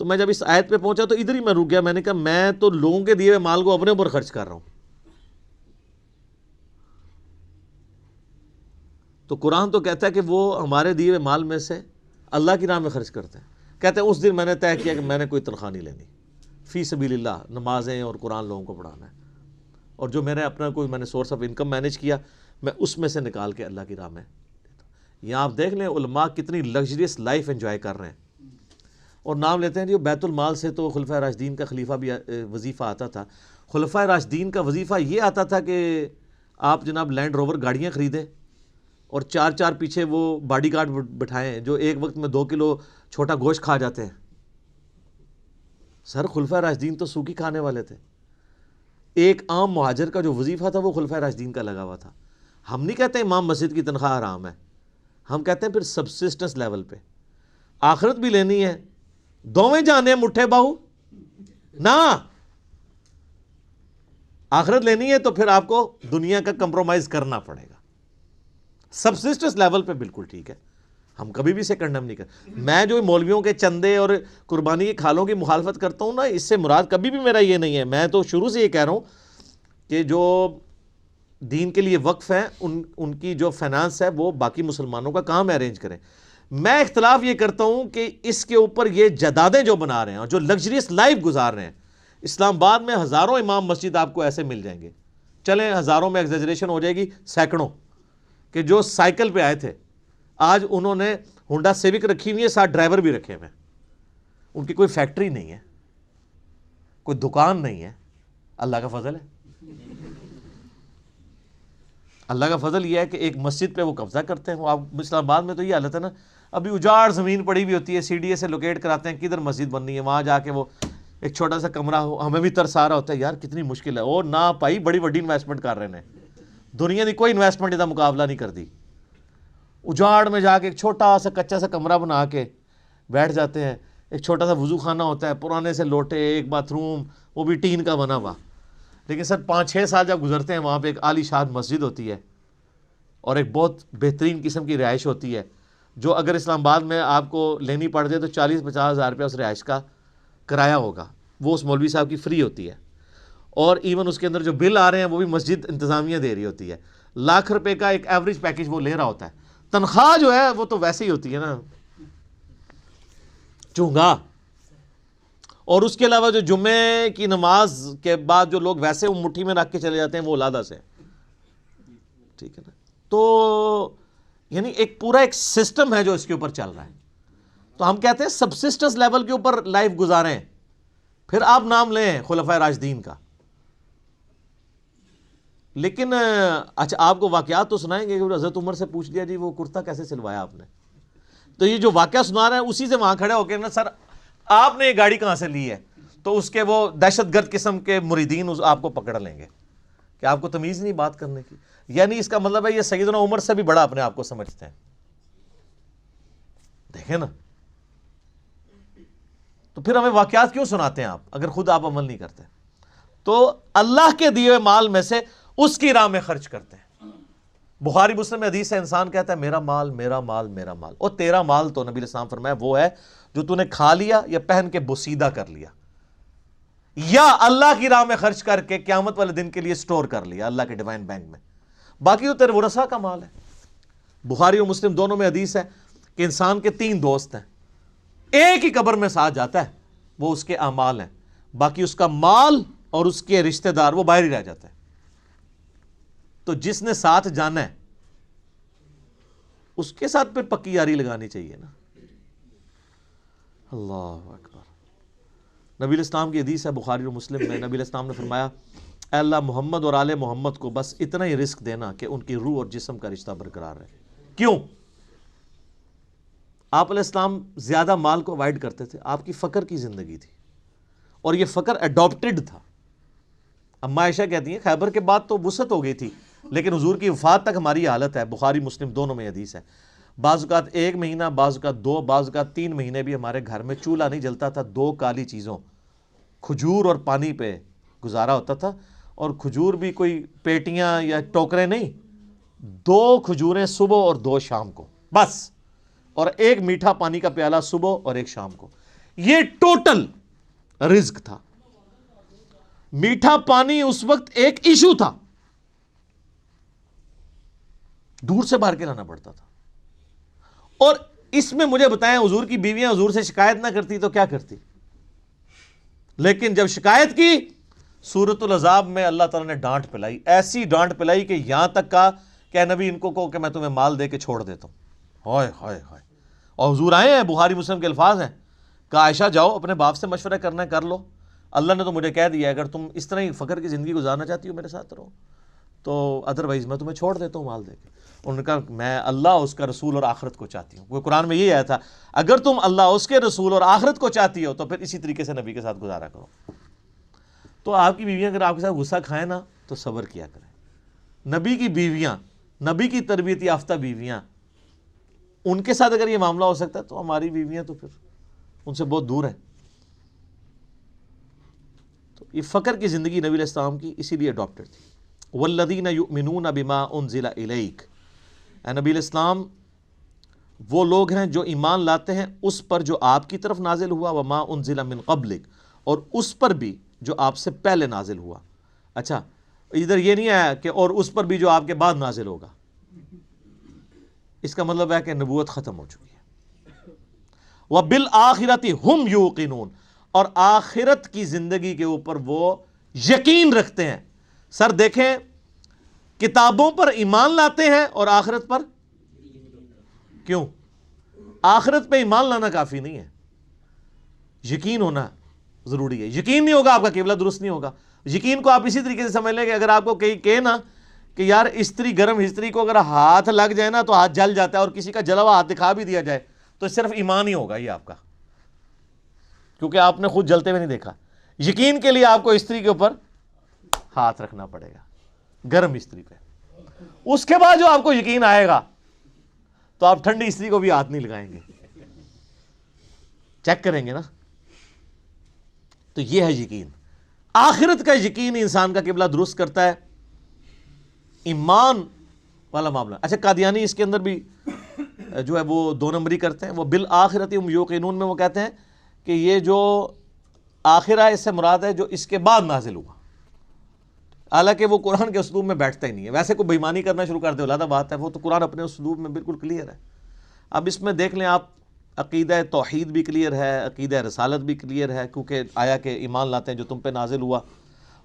تو میں جب اس آیت پہ پہنچا تو ادھر ہی میں رک گیا، میں نے کہا میں تو لوگوں کے دیے ہوئے مال کو اپنے اوپر خرچ کر رہا ہوں۔ تو قرآن تو کہتا ہے کہ وہ ہمارے دیے ہوئے مال میں سے اللہ کی راہ میں خرچ کرتے ہیں۔ کہتے ہیں اس دن میں نے طے کیا کہ میں نے کوئی تنخواہ نہیں لینی، فی سبیل اللہ نمازیں اور قرآن لوگوں کو پڑھانا ہے، اور جو میرے اپنا کوئی میں نے سورس آف انکم مینیج کیا میں اس میں سے نکال کے اللہ کی راہ میں دیتا ہوں۔ یہاں آپ دیکھ لیں علماء کتنی لگژریس لائف انجوائے کر رہے ہیں، اور نام لیتے ہیں جو بیت المال سے تو خلفۂ راشدین کا خلیفہ بھی وظیفہ آتا تھا۔ خلفۂ راشدین کا وظیفہ یہ آتا تھا کہ آپ جناب لینڈ روور گاڑیاں خریدیں اور 4 پیچھے وہ باڈی گارڈ بٹھائیں جو ایک وقت میں 2 کلو چھوٹا گوشت کھا جاتے ہیں۔ سر خلفۂ راشدین تو سوکھی کھانے والے تھے۔ ایک عام مہاجر کا جو وظیفہ تھا وہ خلفۂ راشدین کا لگا ہوا تھا۔ ہم نہیں کہتے امام مسجد کی تنخواہ حرام ہے، ہم کہتے ہیں پھر سبسسٹنس لیول پہ آخرت بھی لینی ہے، دوویں جانے مٹھے باہو نہ، آخرت لینی ہے تو پھر آپ کو دنیا کا کمپرومائز کرنا پڑے گا۔ سبسسٹنس لیول پہ بالکل ٹھیک ہے، ہم کبھی بھی اسے کنڈم نہیں کرتے۔ میں جو مولویوں کے چندے اور قربانی کی کھالوں کی مخالفت کرتا ہوں نا، اس سے مراد کبھی بھی میرا یہ نہیں ہے۔ میں تو شروع سے یہ کہہ رہا ہوں کہ جو دین کے لیے وقف ہیں ان کی جو فائنانس ہے وہ باقی مسلمانوں کا کام ارینج کریں۔ میں اختلاف یہ کرتا ہوں کہ اس کے اوپر یہ جدادیں جو بنا رہے ہیں اور جو لگژریس لائف گزار رہے ہیں، اسلام آباد میں ہزاروں امام مسجد آپ کو ایسے مل جائیں گے، چلیں ہزاروں میں ایگزیجریشن ہو جائے گی، سینکڑوں، کہ جو سائیکل پہ آئے تھے آج انہوں نے ہونڈا سیوک رکھی ہوئی ہے، ساتھ ڈرائیور بھی رکھے ہوئے ہیں، ان کی کوئی فیکٹری نہیں ہے، کوئی دکان نہیں ہے۔ اللہ کا فضل ہے، اللہ کا فضل یہ ہے کہ ایک مسجد پہ وہ قبضہ کرتے ہیں۔ وہ آپ اسلام آباد میں تو یہ حالت ہے نا، ابھی اجاڑ زمین پڑی ہوئی ہوتی ہے، سی ڈی اے سے لوکیٹ کراتے ہیں کدھر مسجد بننی ہے، وہاں جا کے وہ ایک چھوٹا سا کمرہ ہو، ہمیں بھی ترس آ رہا ہوتا ہے یار کتنی مشکل ہے، اور نہ پائی بڑی بڑی انویسٹمنٹ کر رہے ہیں، دنیا دی کوئی انویسٹمنٹ دا مقابلہ نہیں کرتی۔ اجاڑ میں جا کے ایک چھوٹا سا کچا سا کمرہ بنا کے بیٹھ جاتے ہیں، ایک چھوٹا سا وضو خانہ ہوتا ہے، پرانے سے لوٹے، ایک باتھ روم، وہ بھی ٹین کا بنا ہوا، لیکن سر 5-6 سال جب گزرتے ہیں وہاں پہ ایک عالی شان مسجد ہوتی ہے اور ایک بہت بہترین قسم کی رہائش ہوتی ہے، جو اگر اسلام آباد میں آپ کو لینی پڑ جائے تو 40-50 ہزار روپیہ اس رہائش کا کرایہ ہوگا، وہ اس مولوی صاحب کی فری ہوتی ہے، اور ایون اس کے اندر جو بل آ رہے ہیں وہ بھی مسجد انتظامیہ دے رہی ہوتی ہے۔ لاکھ روپے کا ایک ایوریج پیکج وہ لے رہا ہوتا ہے، تنخواہ جو ہے وہ تو ویسے ہی ہوتی ہے نا چونگا۔ اور اس کے علاوہ جو جمعے کی نماز کے بعد جو لوگ ویسے وہ مٹھی میں رکھ کے چلے جاتے ہیں وہ اولادہ سے، ٹھیک ہے نا۔ تو یعنی ایک پورا ایک سسٹم ہے جو اس کے اوپر چل رہا ہے، تو ہم کہتے ہیں سبسسٹنس لیول کے اوپر لائف گزاریں۔ پھر آپ نام لیں خلفائے راشدین کا، لیکن اچھا آپ کو واقعات تو سنائیں گے کہ حضرت عمر سے پوچھ لیا جی وہ کرتا کیسے سلوایا آپ نے، تو یہ جو واقعہ سنا رہے ہیں اسی سے وہاں کھڑے ہو کے نا سر آپ نے یہ گاڑی کہاں سے لی ہے، تو اس کے وہ دہشت گرد قسم کے مریدین آپ کو پکڑ لیں گے کہ آپ کو تمیز نہیں بات کرنے کی، یعنی اس کا مطلب ہے یہ سیدنا عمر سے بھی بڑا اپنے آپ کو سمجھتے ہیں۔ دیکھیں نا، تو پھر ہمیں واقعات کیوں سناتے ہیں آپ اگر خود آپ عمل نہیں کرتے؟ تو اللہ کے دیے ہوئے مال میں سے اس کی راہ میں خرچ کرتے ہیں۔ بخاری مسلم میں حدیث ہے، انسان کہتا ہے میرا مال میرا مال میرا مال، اور تیرا مال تو نبی علیہ السلام فرمایا وہ ہے جو تو نے کھا لیا یا پہن کے بوسیدہ کر لیا یا اللہ کی راہ میں خرچ کر کے قیامت والے دن کے لیے سٹور کر لیا اللہ کے ڈیوائن بینک میں، باقی تو تیرے ورثہ کا مال ہے۔ بخاری اور مسلم دونوں میں حدیث ہے کہ انسان کے 3 دوست ہیں، ایک ہی قبر میں ساتھ جاتا ہے، وہ اس کے اعمال ہیں، باقی اس کا مال اور اس کے رشتہ دار وہ باہر ہی رہ جاتا ہے۔ تو جس نے ساتھ جانا ہے اس کے ساتھ پھر پکی یاری لگانی چاہیے نا۔ اللہ اکبر۔ نبی علیہ السلام کی حدیث ہے بخاری اور مسلم میں، نبی علیہ السلام نے فرمایا اے اللہ محمد اور آل محمد کو بس اتنا ہی رزق دینا کہ ان کی روح اور جسم کا رشتہ برقرار رہے۔ کیوں؟ آپ علیہ السلام زیادہ مال کو اوائڈ کرتے تھے، آپ کی فقر کی زندگی تھی، اور یہ فقر اڈاپٹڈ تھا۔ اما عائشہ کہتی ہیں خیبر کے بعد تو وسعت ہو گئی تھی، لیکن حضور کی وفات تک ہماری حالت ہے، بخاری مسلم دونوں میں حدیث ہے، بعض اوقات 1 مہینہ، بعض اوقات 2، بعض اوقات 3 مہینے بھی ہمارے گھر میں چولہا نہیں جلتا تھا، 2 کالی چیزوں، کھجور اور پانی پہ گزارا ہوتا تھا، اور کھجور بھی کوئی پیٹیاں یا ٹوکرے نہیں، 2 کھجوریں صبح اور 2 شام کو بس، اور 1 میٹھا پانی کا پیالہ صبح اور 1 شام کو، یہ ٹوٹل رزق تھا۔ میٹھا پانی اس وقت ایک ایشو تھا، دور سے بھر کے لانا پڑتا تھا۔ اور اس میں مجھے بتائیں، حضور کی بیویاں حضور سے شکایت نہ کرتی تو کیا کرتی؟ لیکن جب شکایت کی، سورۃ العذاب میں اللہ تعالیٰ نے ڈانٹ پلائی، ایسی ڈانٹ پلائی کہ یہاں تک کہا کہ اے نبی ان کو کہو کہ میں تمہیں مال دے کے چھوڑ دیتا ہوں۔ ہائے ہائے ہائے! اور حضور آئے ہیں، بخاری مسلم کے الفاظ ہیں، کہ عائشہ جاؤ اپنے باپ سے مشورہ کرنا ہے کر لو، اللہ نے تو مجھے کہہ دیا اگر تم اس طرح ہی فقر کی زندگی گزارنا چاہتی ہو میرے ساتھ رہو، تو ادروائز میں تمہیں چھوڑ دیتا ہوں مال دے کے۔ انہوں نے کہا میں اللہ، اس کا رسول اور آخرت کو چاہتی ہوں۔ وہ قرآن میں یہ آیا تھا، اگر تم اللہ، اس کے رسول اور آخرت کو چاہتی ہو تو پھر اسی طریقے سے نبی کے ساتھ گزارا کرو۔ تو آپ کی بیویاں اگر آپ کے ساتھ غصہ کھائیں نا تو صبر کیا کریں۔ نبی کی بیویاں، نبی کی تربیت یافتہ بیویاں، ان کے ساتھ اگر یہ معاملہ ہو سکتا ہے تو ہماری بیویاں تو پھر ان سے بہت دور ہیں۔ تو یہ فقر کی زندگی نبی علیہ السلام کی اسی لیے اڈاپٹڈ تھی۔ والذین یؤمنون بما انزل الیک، اے نبی علیہ السلام وہ لوگ ہیں جو ایمان لاتے ہیں اس پر جو آپ کی طرف نازل ہوا، وما انزل من قبلک، اور اس پر بھی جو آپ سے پہلے نازل ہوا۔ اچھا، ادھر یہ نہیں آیا کہ اور اس پر بھی جو آپ کے بعد نازل ہوگا، اس کا مطلب ہے کہ نبوت ختم ہو چکی ہے۔ وَبِالْآخِرَةِ هُمْ يُوقِنُونَ، اور آخرت کی زندگی کے اوپر وہ یقین رکھتے ہیں۔ سر دیکھیں، کتابوں پر ایمان لاتے ہیں اور آخرت پر کیوں؟ آخرت پہ ایمان لانا کافی نہیں ہے، یقین ہونا ضروری ہے۔ یقین نہیں ہوگا آپ کا قبلہ درست نہیں ہوگا۔ یقین کو آپ اسی طریقے سے سمجھ لیں کہ اگر آپ کو کہیں نا کہ یار استری، گرم استری کو اگر ہاتھ لگ جائے نا تو ہاتھ جل جاتا ہے، اور کسی کا جلا ہوا ہاتھ دکھا بھی دیا جائے تو صرف ایمان ہی ہوگا یہ آپ کا، کیونکہ آپ نے خود جلتے ہوئے نہیں دیکھا۔ یقین کے لیے آپ کو استری کے اوپر ہاتھ رکھنا پڑے گا، گرم استری پہ، اس کے بعد جو آپ کو یقین آئے گا تو آپ ٹھنڈی استری کو بھی ہاتھ نہیں لگائیں گے، چیک کریں گے نا۔ تو یہ ہے یقین، آخرت کا یقین انسان کا قبلہ درست کرتا ہے، ایمان والا معاملہ۔ اچھا، قادیانی اس کے اندر بھی جو ہے وہ 2 نمبری کرتے ہیں۔ وہ بالآخرۃ ہم یوقنون میں وہ کہتے ہیں کہ یہ جو آخرہ اس سے مراد ہے جو اس کے بعد نازل ہوا، حالانکہ وہ قرآن کے اسلوب میں بیٹھتا ہی نہیں ہے۔ ویسے کوئی بےایمانی کرنا شروع کر دے علیحدہ بات ہے، وہ تو قرآن اپنے اسلوب میں بالکل کلیئر ہے۔ اب اس میں دیکھ لیں آپ، عقیدہ توحید بھی کلیئر ہے، عقیدہ رسالت بھی کلیئر ہے، کیونکہ آیا کہ ایمان لاتے ہیں جو تم پہ نازل ہوا،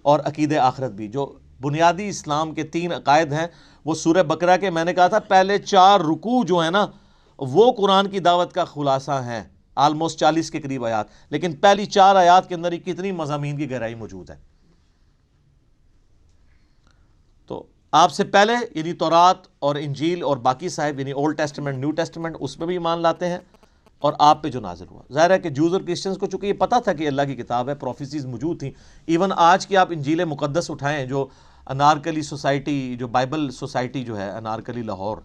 اور عقیدہ آخرت بھی۔ جو بنیادی اسلام کے 3 عقائد ہیں وہ سورہ بقرہ کے، میں نے کہا تھا پہلے 4 رکوع جو ہیں نا وہ قرآن کی دعوت کا خلاصہ ہیں، آلموسٹ 40 کے قریب آیات، لیکن پہلی 4 آیات کے اندر ہی کتنی مضامین کی گہرائی موجود ہے۔ تو آپ سے پہلے یعنی تورات اور انجیل اور باقی صاحب یعنی اولڈ ٹیسٹمنٹ، نیو ٹیسٹمنٹ، اس میں بھی ایمان لاتے ہیں، اور آپ پہ جو نازل ہوا۔ ظاہر ہے کہ جوز اور کرسچنز کو چونکہ یہ پتہ تھا کہ اللہ کی کتاب ہے، پروفیسیز موجود تھیں۔ ایون آج کی آپ انجیل مقدس اٹھائیں، جو انارکلی سوسائٹی، جو بائبل سوسائٹی جو ہے انارکلی لاہور،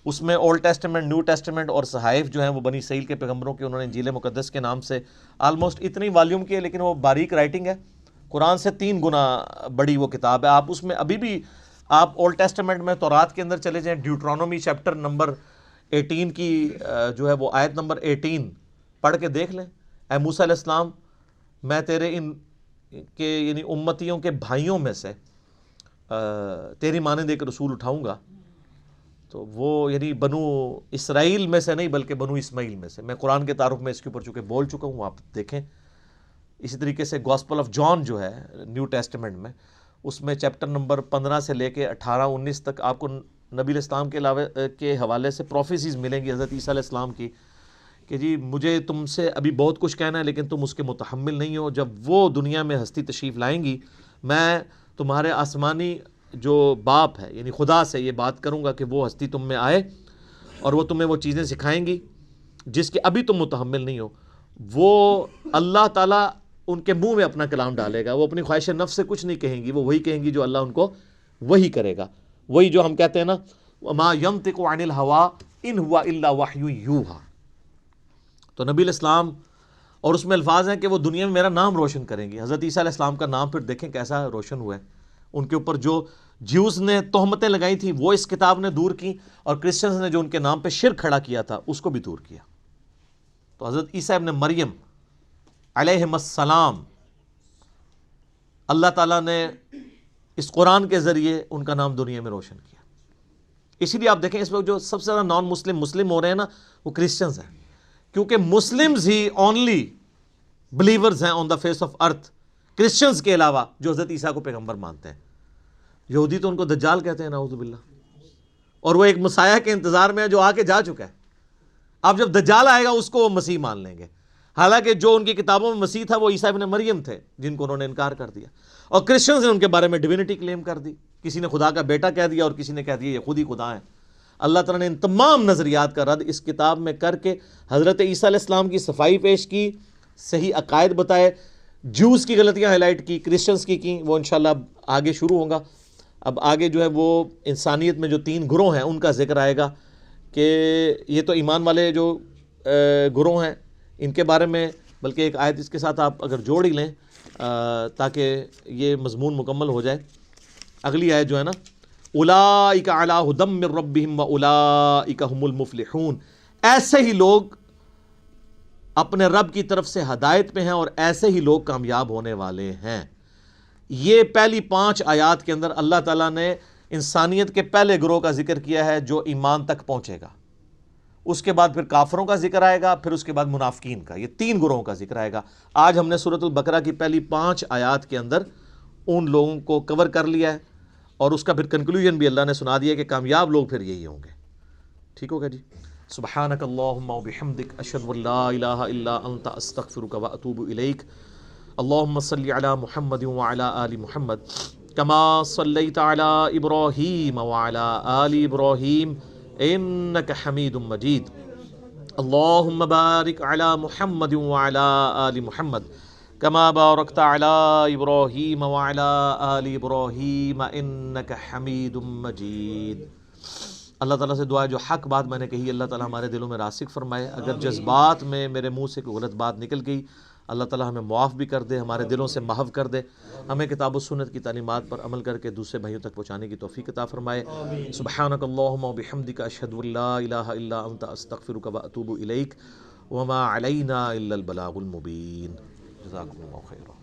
اس میں اولڈ ٹیسٹمنٹ، نیو ٹیسٹمنٹ اور صحائف جو ہیں وہ بنی اسرائیل کے پیغمبروں کے، انہوں نے انجیل مقدس کے نام سے آلموسٹ اتنی والیوم کی ہے، لیکن وہ باریک رائٹنگ ہے، قرآن سے 3 گنا بڑی وہ کتاب ہے۔ آپ اس میں ابھی بھی آپ اولڈ ٹیسٹمنٹ میں تورات کے اندر چلے جائیں، ڈیوٹرانومی چیپٹر نمبر 18 کی جو ہے وہ آیت نمبر 18 پڑھ کے دیکھ لیں۔ اے موسیٰ علیہ السلام، میں تیرے ان کے یعنی امتیوں کے بھائیوں میں سے تیری مانند ایک رسول اٹھاؤں گا، تو وہ یعنی بنو اسرائیل میں سے نہیں بلکہ بنو اسماعیل میں سے۔ میں قرآن کے تعارف میں اس کے اوپر چونکہ بول چکا ہوں، آپ دیکھیں۔ اسی طریقے سے گاسپل آف جان جو ہے نیو ٹیسٹمنٹ میں، اس میں چیپٹر نمبر 15 سے لے کے 18-19 تک آپ کو نبی علیہ السلام کے علاوہ کے حوالے سے پروفیسیز ملیں گی حضرت عیسیٰ علیہ السلام کی، کہ جی مجھے تم سے ابھی بہت کچھ کہنا ہے لیکن تم اس کے متحمل نہیں ہو۔ جب وہ دنیا میں ہستی تشریف لائیں گی، میں تمہارے آسمانی جو باپ ہے یعنی خدا سے یہ بات کروں گا کہ وہ ہستی تم میں آئے اور وہ تمہیں وہ چیزیں سکھائیں گی، جس کے ابھی تم متحمل نہیں ہو، وہ اللہ تعالیٰ ان کے منہ میں اپنا کلام ڈالے گا. وہ اپنی خواہش نفس سے کچھ نہیں کہیں گی، وہ وہی کہیں گی جو اللہ ان کو وہی کرے گا. وہی جو ہم کہتے ہیں نا وَمَا يَنطِقُ عَنِ الْهَوَىٰ إِنْ هُوَ إِلَّا وَحْيٌ يُوحَىٰ. تو نبی علیہ السلام، اور اس میں الفاظ ہیں کہ وہ دنیا میں میرا نام روشن کریں گی. حضرت عیسیٰ علیہ السلام کا نام پھر دیکھیں کیسا روشن ہوا ہے. ان کے اوپر جو جیوز نے تہمتیں لگائی تھیں وہ اس کتاب نے دور کی، اور کرسچنز نے جو ان کے نام پہ شرک کھڑا کیا تھا اس کو بھی دور کیا. تو حضرت عیسیٰ ابن مریم علیہ السلام، اللہ تعالیٰ نے اس قرآن کے ذریعے ان کا نام دنیا میں روشن کیا. اسی لیے آپ دیکھیں اس وقت جو سب سے زیادہ نان مسلم ہو رہے ہیں نا وہ کرسچنز ہیں، کیونکہ مسلمز ہی اونلی بلیورز ہیں on the face of earth, Christians کے علاوہ جو حضرت عیسیٰ کو پیغمبر مانتے ہیں. یہودی تو ان کو دجال کہتے ہیں نعوذ باللہ، اور وہ ایک مسیح کے انتظار میں ہے جو آ کے جا چکا ہے. اب جب دجال آئے گا اس کو وہ مسیح مان لیں گے، حالانکہ جو ان کی کتابوں میں مسیح تھا وہ عیسیٰ ابن مریم تھے جن کو انہوں نے انکار کر دیا. اور کرسچنز نے ان کے بارے میں ڈیوینٹی کلیم کر دی، کسی نے خدا کا بیٹا کہہ دیا اور کسی نے کہہ دیا یہ خود ہی خدا ہیں. اللہ تعالیٰ نے ان تمام نظریات کا رد اس کتاب میں کر کے حضرت عیسیٰ علیہ السلام کی صفائی پیش کی، صحیح عقائد بتائے، جوز کی غلطیاں ہائی لائٹ کی، کرسچنز کی وہ انشاءاللہ اب آگے شروع ہوں گا. اب آگے جو ہے وہ انسانیت میں جو 3 گروہ ہیں ان کا ذکر آئے گا، کہ یہ تو ایمان والے جو گروہ ہیں ان کے بارے میں، بلکہ ایک آیت اس کے ساتھ آپ اگر جوڑ ہی لیں تاکہ یہ مضمون مکمل ہو جائے. اگلی آیت جو ہے نا اولئک علی ھدی من ربہم واولئک ھم المفلحون، ایسے ہی لوگ اپنے رب کی طرف سے ہدایت پہ ہیں اور ایسے ہی لوگ کامیاب ہونے والے ہیں. یہ پہلی 5 آیات کے اندر اللہ تعالیٰ نے انسانیت کے پہلے گروہ کا ذکر کیا ہے جو ایمان تک پہنچے گا. اس کے بعد پھر کافروں کا ذکر آئے گا، پھر اس کے بعد منافقین کا. یہ 3 گروہوں کا ذکر آئے گا. آج ہم نے سورۃ البقرہ کی پہلی 5 آیات کے اندر ان لوگوں کو کور کر لیا ہے، اور اس کا پھر کنکلوژن بھی اللہ نے سنا دیا کہ کامیاب لوگ پھر یہی ہوں گے. ٹھیک ہوگا جی. سبحانک اللہم وبحمدک اشہد ان لا الہ الا انت استغفرک واتوب الیک. اللہم صلی علی محمد وعلی آل محمد کما صلیت علی ابراہیم وعلی آل ابراہیم انک حمید مجید. اللہم بارک علی محمد وعلی آل محمد کما بارکت علی ابراہیم وعلی آل ابراہیم انک حمید مجید. اللہ تعالیٰ سے دعا ہے جو حق بات میں نے کہی اللہ تعالیٰ ہمارے دلوں میں راسخ فرمائے. اگر جذبات میں میرے منہ سے کوئی غلط بات نکل گئی اللہ تعالیٰ ہمیں معاف بھی کر دے، ہمارے دلوں سے محو کر دے، ہمیں کتاب و سنت کی تعلیمات پر عمل کر کے دوسرے بھائیوں تک پہنچانے کی توفیق عطا فرمائے. سبحانک اللہم وبحمدک اشہد ان لا الہ الا انت استغفرک واتوب الیک وما علینا الا البلاغ المبین. جزاکم اللہ خیرا.